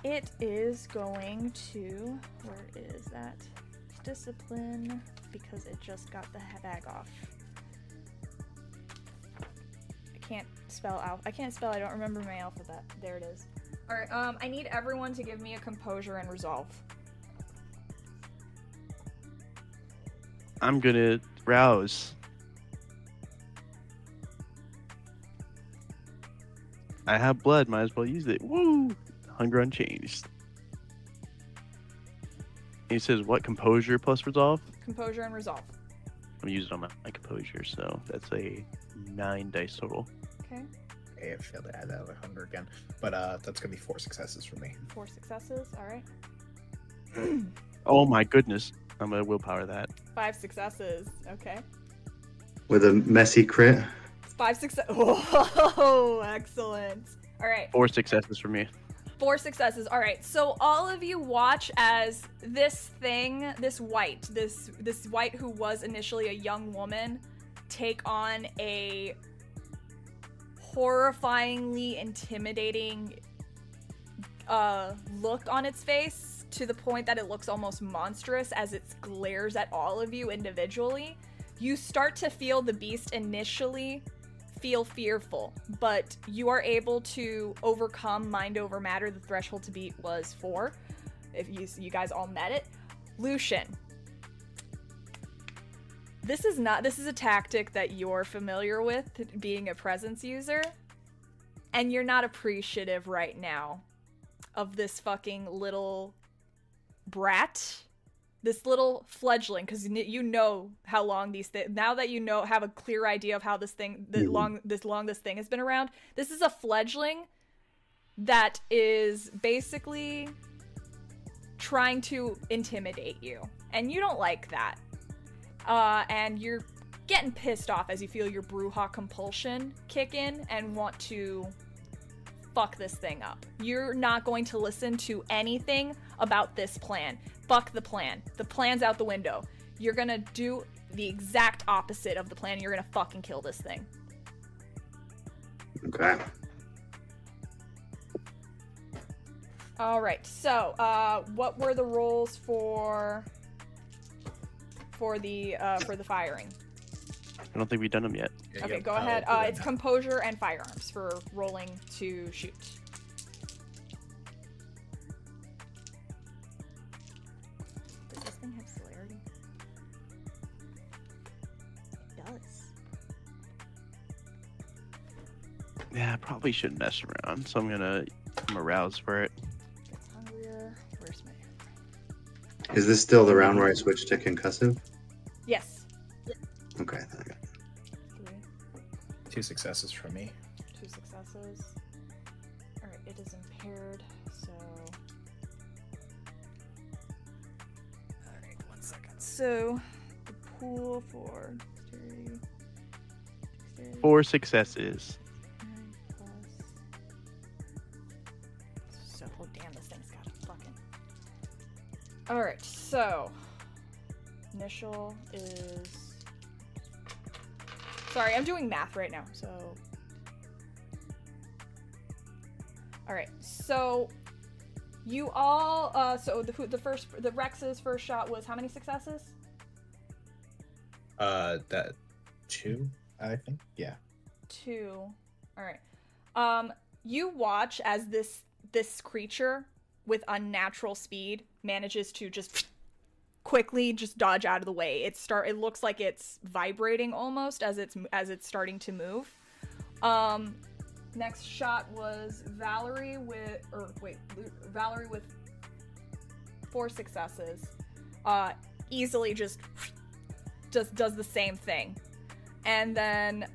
It is going to. Where is that? Discipline, because it just got the bag off. I can't spell I can't spell. I don't remember my alphabet. There it is. All right. I need everyone to give me a composure and resolve. I'm gonna rouse. I have blood. Might as well use it. Woo! Hunger unchanged. He says what? Composure plus resolve? Composure and resolve. I'm using on my composure, so that's a 9 dice total. Okay. Okay, I failed to add that with hunger again. But that's gonna be 4 successes for me. 4 successes. All right. Oh my goodness. I'm gonna willpower that. 5 successes. Okay. With a messy crit. It's 5 success. Oh, excellent. All right. 4 successes for me. 4 successes. All right. So all of you watch as this thing, this Wight who was initially a young woman, take on a horrifyingly intimidating look on its face, to the point that it looks almost monstrous as it glares at all of you individually. You start to feel the beast initially feel fearful, but you are able to overcome mind over matter. The threshold to beat was 4. If you guys all met it. Lucian. This is a tactic that you're familiar with, being a presence user, and you're not appreciative right now of this fucking little brat, this little fledgling, because you know how long these things, now that you know, have a clear idea of how this thing, this thing has been around. This is a fledgling that is basically trying to intimidate you, and you don't like that. And you're getting pissed off as you feel your Brujah compulsion kick in and want to fuck this thing up. You're not going to listen to anything about this plan. Fuck the plan. The plan's out the window. You're gonna do the exact opposite of the plan. You're gonna fucking kill this thing. Okay. All right. So, what were the rolls for the firing? I don't think we've done them yet. Okay, Yep, go ahead. I'll do It's that. composure and firearms for rolling to shoot. Does this thing have celerity? It does. Yeah, I probably shouldn't mess around, so I'm gonna rouse for it. Gets hungrier. Where's my... Is this still the round where I switch to concussive? Yes. Okay. 3, 2 successes from me. 2 successes. Alright, it is impaired, so... Alright, 1 second. So, the pool for dexterity... 4 successes. 9 plus... So, oh damn, this thing's got a fucking... Alright, so... Initial is... Sorry, I'm doing math right now, so... Alright, so... You all, so the Rex's first shot was how many successes? That 2, I think. Yeah. 2. Alright. You watch as this creature with unnatural speed manages to just quickly just dodge out of the way. It looks like it's vibrating almost as it's starting to move. Next shot was Valerie with 4 successes. Easily just does the same thing. And then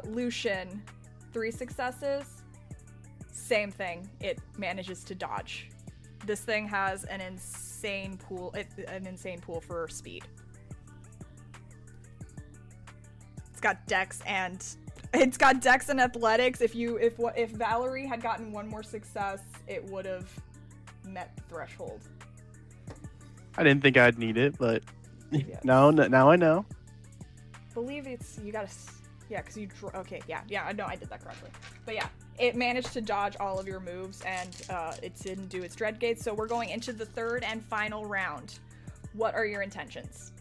Lucian, 3 successes. Same thing. It manages to dodge. This thing has an insane pool for speed. It's got dex and athletics. If Valerie had gotten 1 more success, it would have met the threshold. I didn't think I'd need it, but Yeah. now I know. Believe you gotta, yeah, because okay, yeah, no, I did that correctly. But yeah, it managed to dodge all of your moves, and it didn't do its dread gates, so we're going into the 3rd and final round. What are your intentions?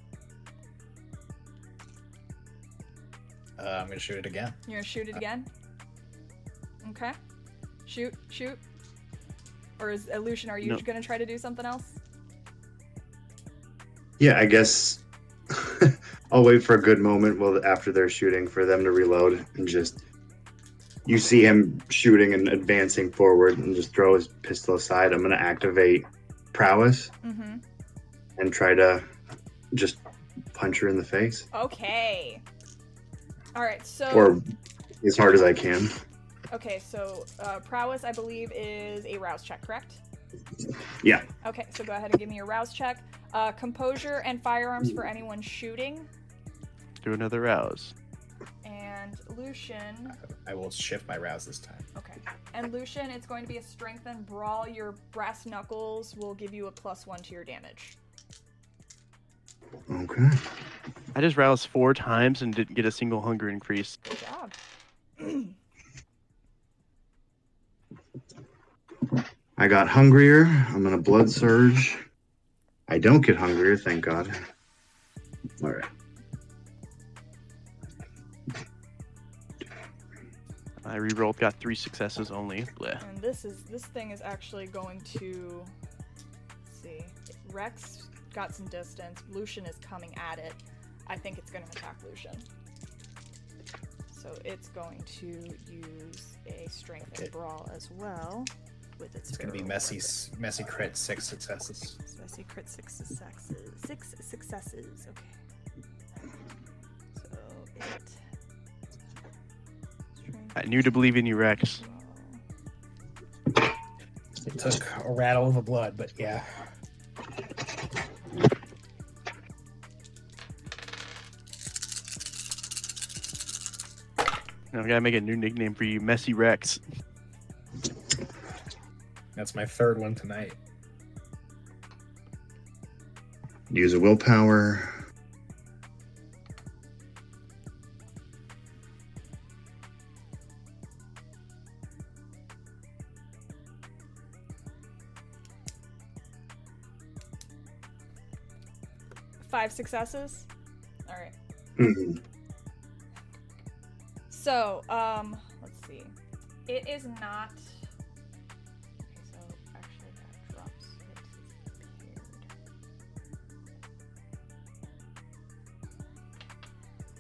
I'm gonna shoot it again. You're gonna shoot it again? Okay. Shoot. Or is Lucian, are you gonna try to do something else? Yeah, I guess I'll wait for a good moment after they're shooting for them to reload and just you see him shooting and advancing forward and just throw his pistol aside. I'm gonna activate prowess and try to just punch her in the face. Okay. All right, so or as hard as I can. Okay, so prowess, I believe, is a rouse check, correct? Yeah. Okay, so go ahead and give me your rouse check. Composure and firearms for anyone shooting. Do another rouse. And Lucian. I will shift my rouse this time. Okay. And Lucian, it's going to be a strength and brawl. Your brass knuckles will give you a +1 to your damage. Okay. I just roused 4 times and didn't get a single hunger increase. Good job. I got hungrier. I'm gonna blood surge. I don't get hungrier, thank God. All right. I rerolled, got 3 successes only. Blech. And this thing is actually going to, let's see, Rex got some distance. Lucian is coming at it. I think it's going to attack Lucian. So it's going to use a strength and brawl as well with its. It's going to be messy crit 6 successes. Messy crit 6 successes. 6 successes. Okay. So it. I knew to believe in you, Rex. It took a rattle of the blood, but yeah. Now I gotta make a new nickname for you, Messy Rex. That's my 3rd one tonight. Use a willpower. Five successes? Alright. Mm-hmm. So, let's see. It is not... Okay, so actually that drops it paired.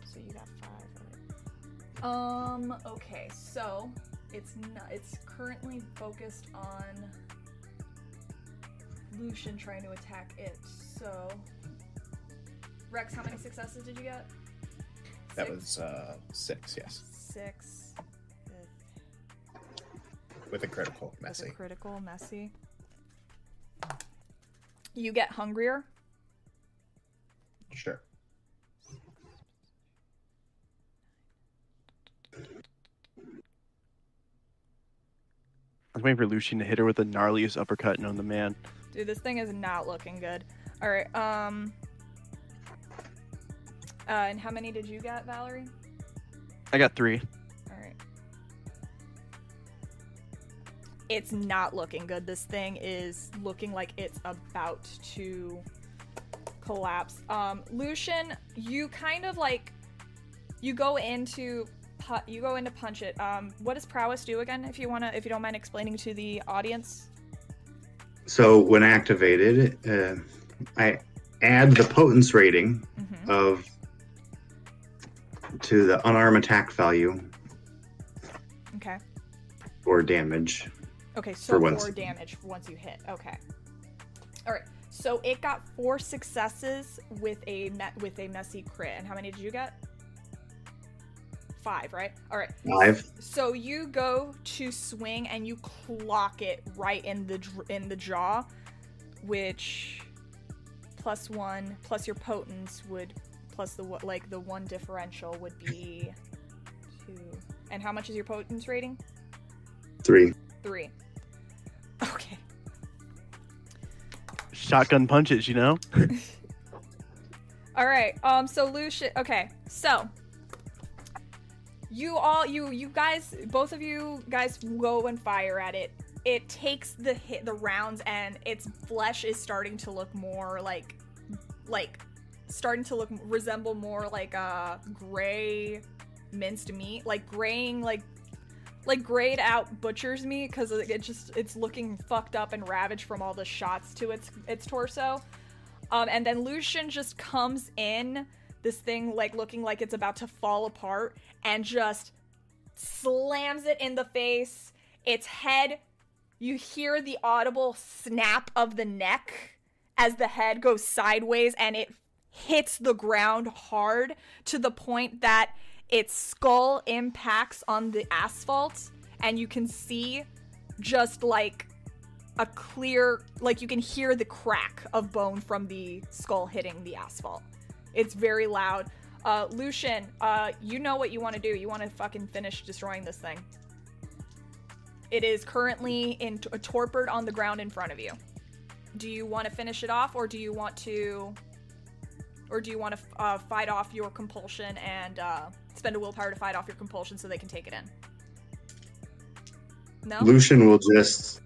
So you got 5, right? Okay, so it's currently focused on Lucian trying to attack it, so... Rex, how many successes did you get? That was 6, yes. 6. With a critical, messy. With a critical, messy. You get hungrier? Sure. I was waiting for Lucian to hit her with the gnarliest uppercut known to man. Dude, this thing is not looking good. Alright, and how many did you get, Valerie? I got 3. Alright. It's not looking good. This thing is looking like it's about to collapse. Lucian, you kind of like... You go into punch it. What does prowess do again, if you don't mind explaining to the audience? So when activated, I add the potence rating to the unarmed attack value. Okay. For damage. Okay, so for damage once you hit. Okay. All right. So it got 4 successes with a messy crit. And how many did you get? 5, right? All right. 5. So you go to swing and you clock it right in the jaw, which +1 plus your potence would plus the 1 differential would be 2. And how much is your potence rating? 3. 3. Okay. Shotgun punches, you know? All right. So Lucian. Okay. So you guys, both of you guys go and fire at it. It takes the rounds, and its flesh is starting to look more resemble more like gray minced meat, like graying, like like grayed out butchers meat because it's looking fucked up and ravaged from all the shots to its torso. And then Lucian just comes in, this thing like looking like it's about to fall apart, and just slams it in the face. Its head, you hear the audible snap of the neck as the head goes sideways, and it hits the ground hard to the point that its skull impacts on the asphalt, and you can see just like a clear, like you can hear the crack of bone from the skull hitting the asphalt. It's very loud. Lucian, you know what you want to do. You want to fucking finish destroying this thing. It is currently torpid on the ground in front of you. Do you want to finish it off, or do you want to fight off your compulsion and spend a willpower to fight off your compulsion so they can take it in? No? Lucian will just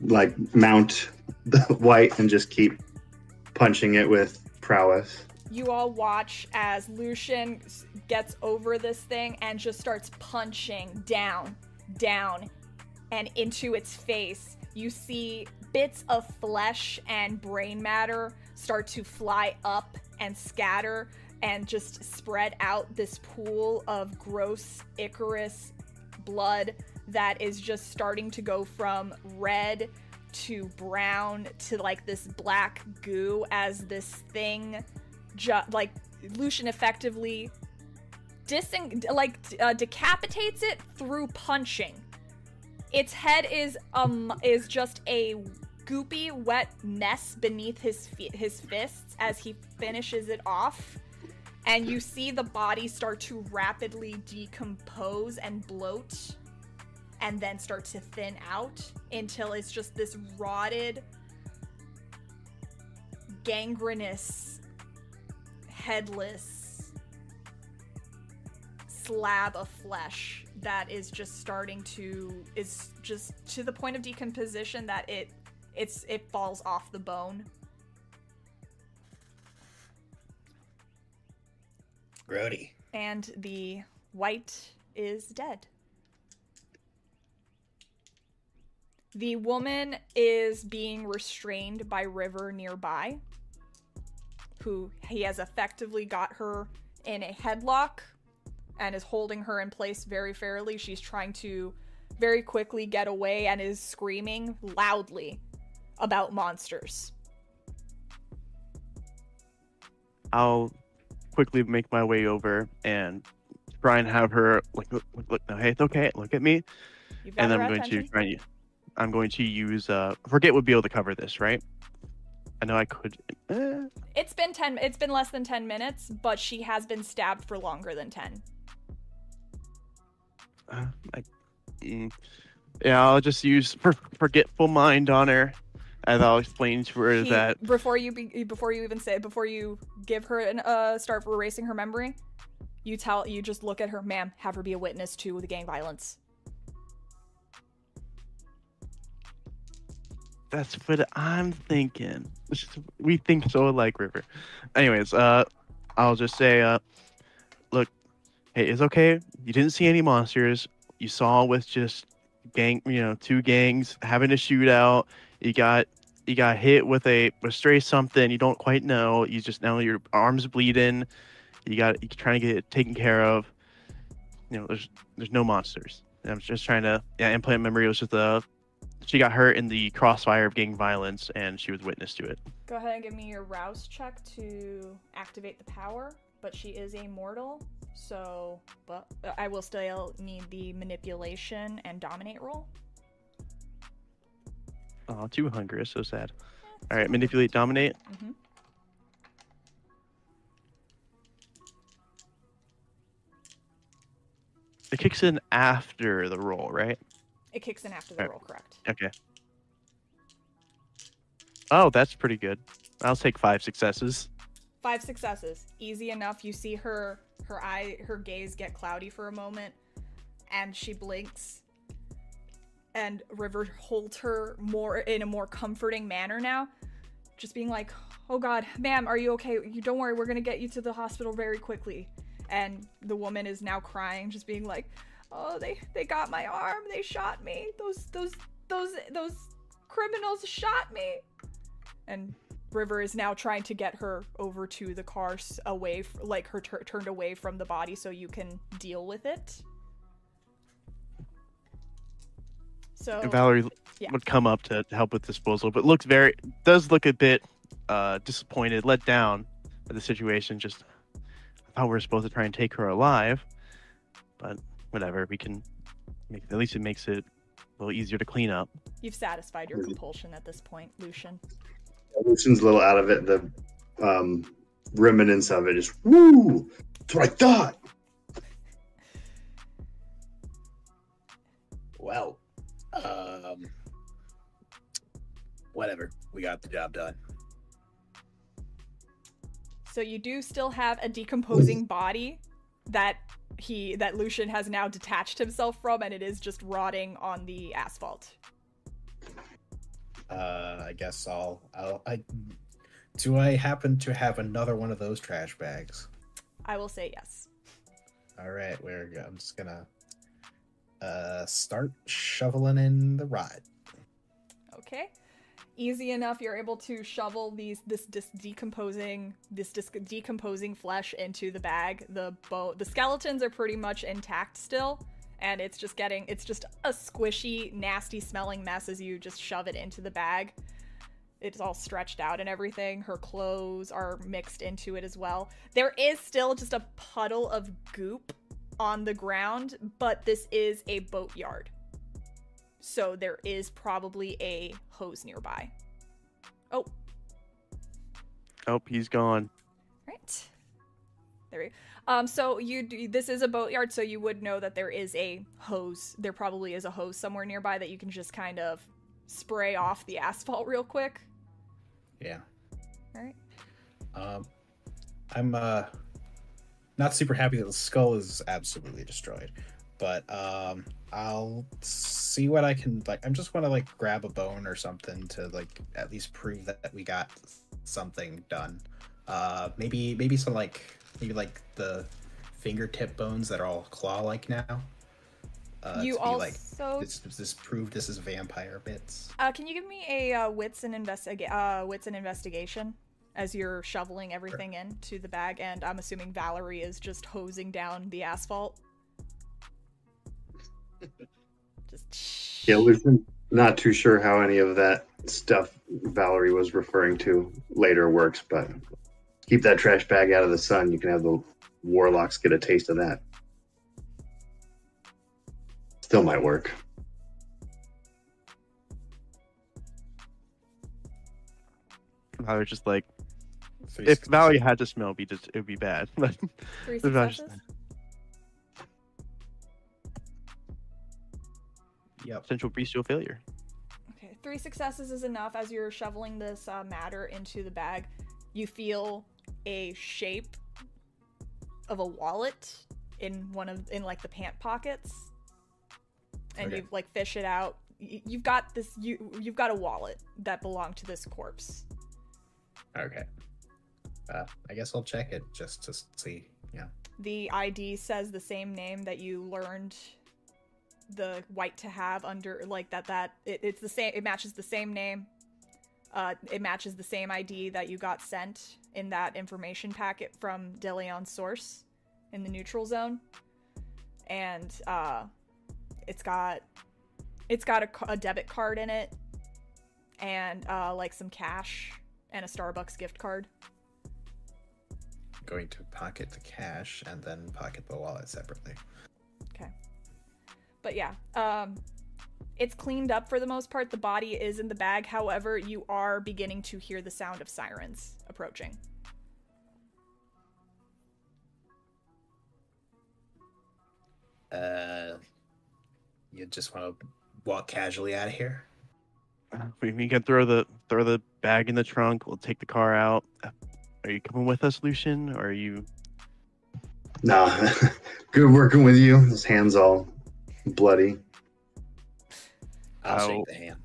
like mount the Wight and just keep punching it with prowess. You all watch as Lucian gets over this thing and just starts punching down, and into its face. You see bits of flesh and brain matter start to fly up and scatter and just spread out this pool of gross Icarus blood that is just starting to go from red to brown to like this black goo as this thing like Lucian effectively decapitates it through punching. Its head is just a goopy, wet mess beneath his fists as he finishes it off, and you see the body start to rapidly decompose and bloat, and then start to thin out until it's just this rotted, gangrenous, headless slab of flesh that is just is just to the point of decomposition that it falls off the bone. Grody. And the Wight is dead. The woman is being restrained by River nearby, who he has effectively got her in a headlock and is holding her in place very fairly. She's trying to very quickly get away and is screaming loudly about monsters. I'll quickly make my way over and try and have her look. No, hey, it's okay. Look at me. You've got And her I'm going attention? to try and I'm going to use Forget would be able to cover this, right? I know I could. It's been less than 10 minutes, but she has been stabbed for longer than 10. Yeah, I'll just use Forgetful Mind on her, and I'll explain to her that before you give her an start for erasing her memory, you just look at her, ma'am, have her be a witness to the gang violence. That's what I'm thinking. We think so alike, River. Anyways, I'll just say, look, hey, it's okay. You didn't see any monsters. You saw with just two gangs having a shootout. You got hit with a stray something. You don't quite know. You just now your arm's bleeding. You're trying to get it taken care of. There's no monsters. I'm just trying to implant memory. It was just she got hurt in the crossfire of gang violence, and she was witness to it. Go ahead and give me your rouse check to activate the power, but she is a mortal, but I will still need the manipulation and dominate roll. Oh, too hungry, so sad. All right, manipulate, dominate. Mm-hmm. It kicks in after the roll, right? It kicks in after the roll, correct. Okay. Oh, that's pretty good. I'll take 5 successes. 5 successes. Easy enough. You see her gaze get cloudy for a moment, and she blinks. And River holds her in a more comforting manner now. Just being like, oh God, ma'am, are you okay? Don't worry, we're gonna get you to the hospital very quickly. And the woman is now crying, just being like, Oh, they got my arm. They shot me. Those criminals shot me. And River is now trying to get her over to the car, away, like her turned away from the body, so you can deal with it. So And Valerie would come up to help with disposal, but does look a bit disappointed, let down by the situation. Just, I thought we were supposed to try and take her alive, but whatever. We can at least it makes it a little easier to clean up. You've satisfied your compulsion at this point, Lucian. Lucian's a little out of it. The remnants of it is, woo! That's what I thought. Well, whatever. We got the job done. So you do still have a decomposing body that Lucian has now detached himself from, and it is just rotting on the asphalt. I guess do I happen to have another one of those trash bags? I will say yes. All right, I'm just gonna start shoveling in the rot. Okay. Easy enough. You're able to shovel this decomposing flesh into the bag. The skeletons are pretty much intact still, and it's just a squishy, nasty smelling mess as you just shove it into the bag. It's all stretched out and everything. Her clothes are mixed into it as well. There is still just a puddle of goop on the ground, but this is a boatyard. So there is probably a hose nearby. Oh, he's gone. Right. There we go. So this is a boatyard, so you would know that there is a hose. There probably is a hose somewhere nearby that you can just kind of spray off the asphalt real quick. Yeah. All right. I'm not super happy that the skull is absolutely destroyed, but I'll see what I can, like, I just want to like grab a bone or something to like at least prove that we got something done. Maybe some maybe the fingertip bones that are all claw-like now. You to also be this prove this is vampire bits. Can you give me a wits and investigation as you're shoveling everything into the bag? And I'm assuming Valerie is just hosing down the asphalt. Just Yeah, Lucian, not too sure how any of that stuff Valerie was referring to later works, but keep that trash bag out of the sun. You can have the warlocks get a taste of that. Still might work. I was just like, if Valerie had to smell, it would be bad. 3 successes? Yep. Central bestial failure. Okay, 3 successes is enough. As you're shoveling this matter into the bag, you feel a shape of a wallet in like the pant pockets, and Okay. you like fish it out. You've got you've got a wallet that belonged to this corpse. Okay. I guess I'll check it just to see. Yeah. The ID says the same name that you learned the Wight to have under, like it's the same. It matches the same name. It matches the same ID that you got sent in that information packet from DeLeon's source in the neutral zone, and it's got a debit card in it, and like some cash and a Starbucks gift card. Going to pocket the cash and then pocket the wallet separately. Okay. But yeah, it's cleaned up for the most part. The body is in the bag. However, you are beginning to hear the sound of sirens approaching. You just want to walk casually out of here? We can throw the bag in the trunk. We'll take the car out. Are you coming with us, Lucian? Or are you? Nah, good working with you. His hand's all bloody. I'll shake the hand.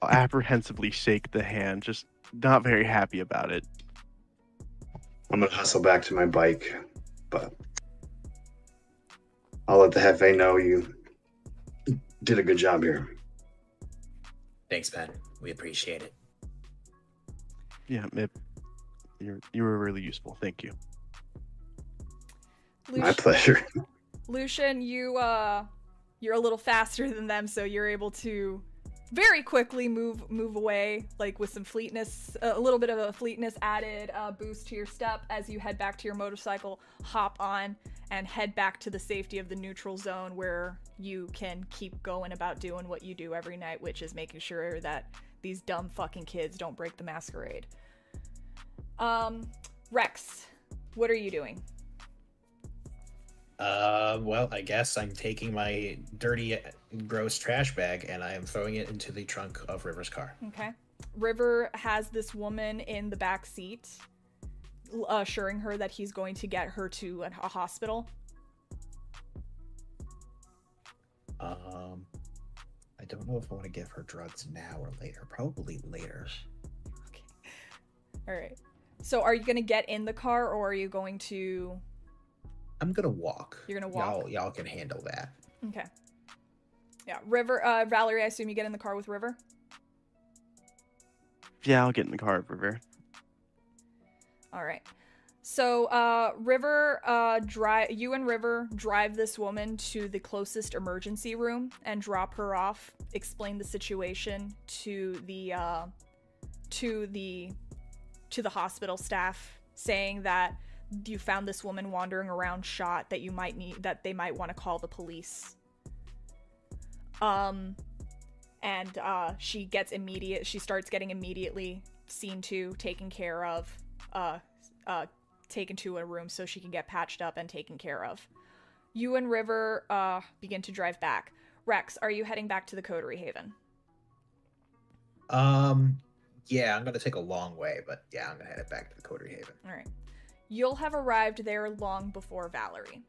I'll apprehensively shake the hand, just not very happy about it. I'm gonna hustle back to my bike, but I'll let the Hefe know you did a good job here. Thanks, man. We appreciate it. Yeah, you were really useful. Thank you. My pleasure. Lucian, you're a little faster than them, so you're able to very quickly move away, like with some fleetness, a little bit of a fleetness added boost to your step as you head back to your motorcycle, hop on, and head back to the safety of the neutral zone where you can keep going about doing what you do every night, which is making sure that these dumb fucking kids don't break the masquerade. Rex, what are you doing? Well, I guess I'm taking my dirty, gross trash bag and I am throwing it into the trunk of River's car. Okay. River has this woman in the back seat, assuring her that he's going to get her to a hospital. I don't know if I want to give her drugs now or later. Probably later. Okay. All right. So are you going to get in the car or are you going to... I'm gonna walk. You're gonna walk? Y'all can handle that. Okay. Yeah, River, Valerie, I assume you get in the car with River? Yeah, I'll get in the car with River. All right. So, River, you and River drive this woman to the closest emergency room and drop her off, explain the situation to the hospital staff, saying that you found this woman wandering around shot, that they might want to call the police. She starts getting immediately seen to, taken care of, taken to a room so she can get patched up and taken care of. You and River begin to drive back. Rex, are you heading back to the Coterie Haven? Yeah, I'm gonna take a long way, but yeah, I'm gonna head back to the Coterie Haven. All right. You'll have arrived there long before Valerie.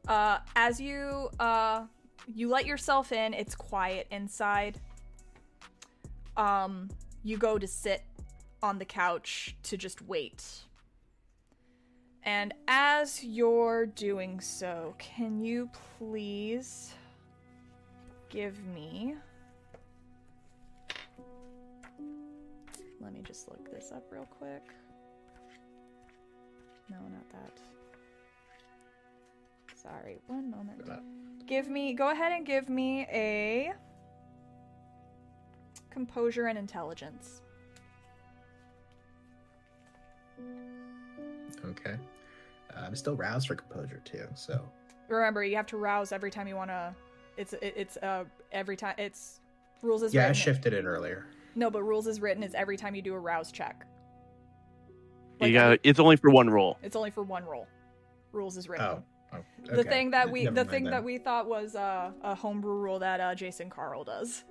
As you let yourself in, it's quiet inside. You go to sit on the couch to just wait. And as you're doing so, can you please give me... Let me just look this up real quick. No, not that. Sorry, one moment. Go ahead and give me a composure and intelligence. Okay. I'm still roused for composure too, so. Remember, you have to rouse every time you want to. Every time it's rules is yeah, written. I shifted it earlier. No, but rules is written is every time you do a rouse check. It's only for one roll. It's only for one roll. Rules is written. Oh, okay. The thing that we thought was a homebrew rule that Jason Carl does.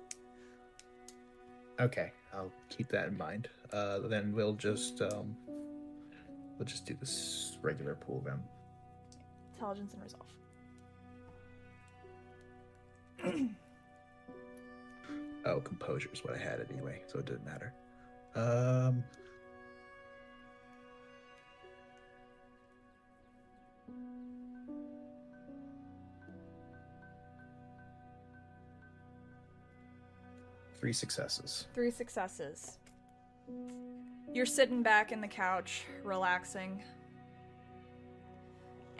Okay, I'll keep that in mind. Then we'll just do this regular pool then. Intelligence and resolve. Oh, composure is what I had anyway, so it didn't matter. 3 successes. 3 successes. You're sitting back in the couch, relaxing.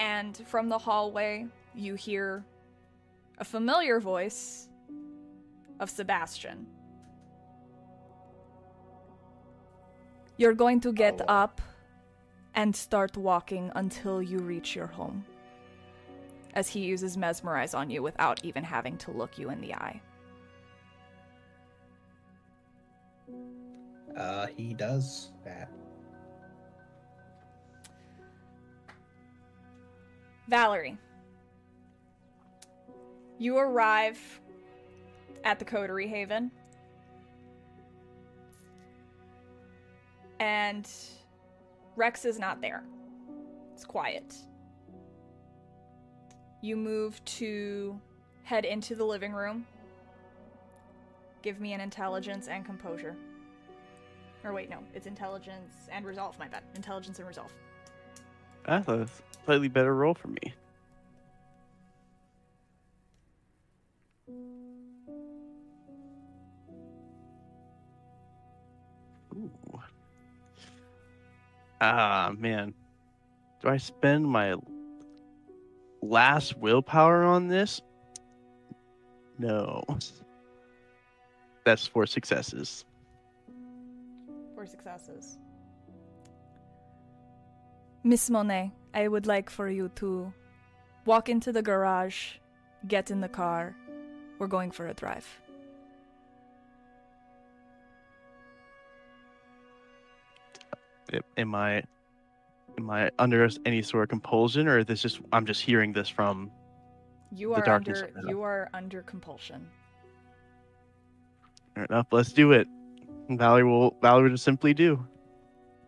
And from the hallway, you hear a familiar voice of Sebastian. You're going to get up and start walking until you reach your home. As he uses Mesmerize on you without even having to look you in the eye. He does that. Valerie, you arrive at the Coterie Haven, and Rex is not there. It's quiet. You move to head into the living room. Give me an intelligence and composure. Or wait, no, it's intelligence and resolve, my bad. Intelligence and resolve. That's a slightly better roll for me. Ooh. Ah, man. Do I spend my last willpower on this? No. That's 4 successes. 4 successes. Miss Monet, I would like for you to walk into the garage, get in the car. We're going for a drive. Am I under any sort of compulsion, or this just I'm just hearing this from You the are darkness? you are under compulsion. Fair enough. Let's do it. Valerie will just simply do.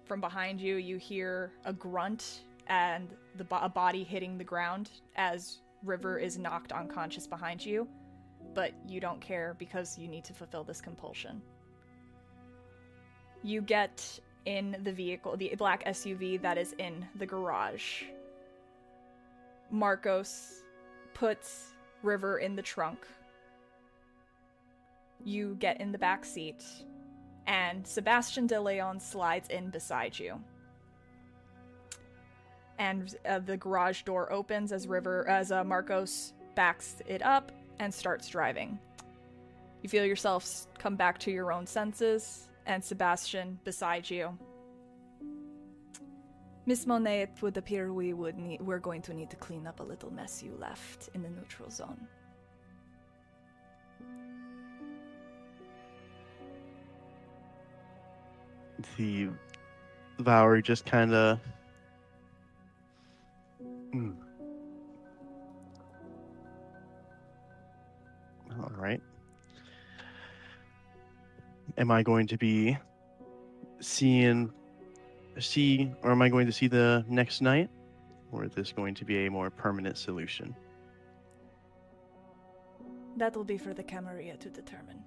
From behind you, you hear a grunt and a body hitting the ground as River is knocked unconscious behind you, but you don't care because you need to fulfill this compulsion. You get in the vehicle, the black SUV that is in the garage. Marcos puts River in the trunk. You get in the back seat, and Sebastian de Leon slides in beside you. And the garage door opens as Marcos backs it up and starts driving. You feel yourself come back to your own senses, and Sebastian beside you. Miss Monet, it would appear we're going to need to clean up a little mess you left in the neutral zone. The Valerie just kind of all right. Am I going to be or am I going to see the next night, or is this going to be a more permanent solution? That will be for the Camarilla to determine.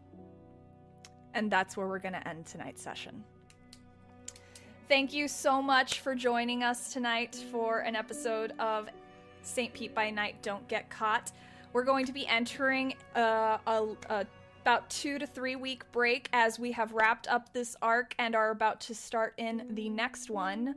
And that's where we're going to end tonight's session. Thank you so much for joining us tonight for an episode of St. Pete by Night, Don't Get Caught. We're going to be entering about 2 to 3 week break as we have wrapped up this arc and are about to start in the next one.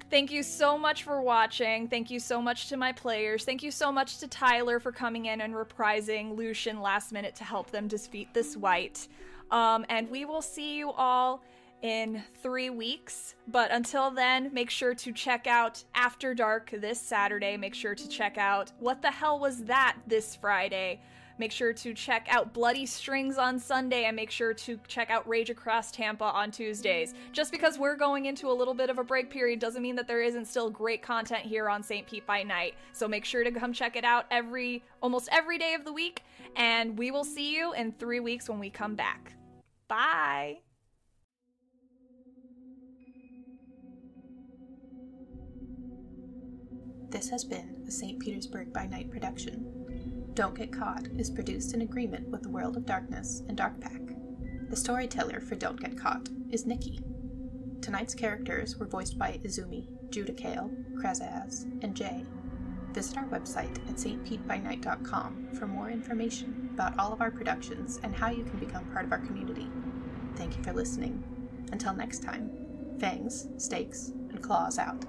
Thank you so much for watching. Thank you so much to my players. Thank you so much to Tyler for coming in and reprising Lucian last minute to help them defeat this Wight. And we will see you all in 3 weeks. But until then, make sure to check out After Dark this Saturday. Make sure to check out What the Hell Was That this Friday. Make sure to check out Bloody Strings on Sunday, and make sure to check out Rage Across Tampa on Tuesdays. Just because we're going into a little bit of a break period doesn't mean that there isn't still great content here on St. Pete by Night. So make sure to come check it out almost every day of the week, and we will see you in 3 weeks when we come back. Bye! This has been a St. Petersburg by Night production. Don't Get Caught is produced in agreement with the World of Darkness and Darkpack. The storyteller for Don't Get Caught is Nikki. Tonight's characters were voiced by Izumi, Judah Kale, Krazaz, and Jay. Visit our website at stpetebynight.com for more information about all of our productions and how you can become part of our community. Thank you for listening. Until next time, fangs, stakes, and claws out.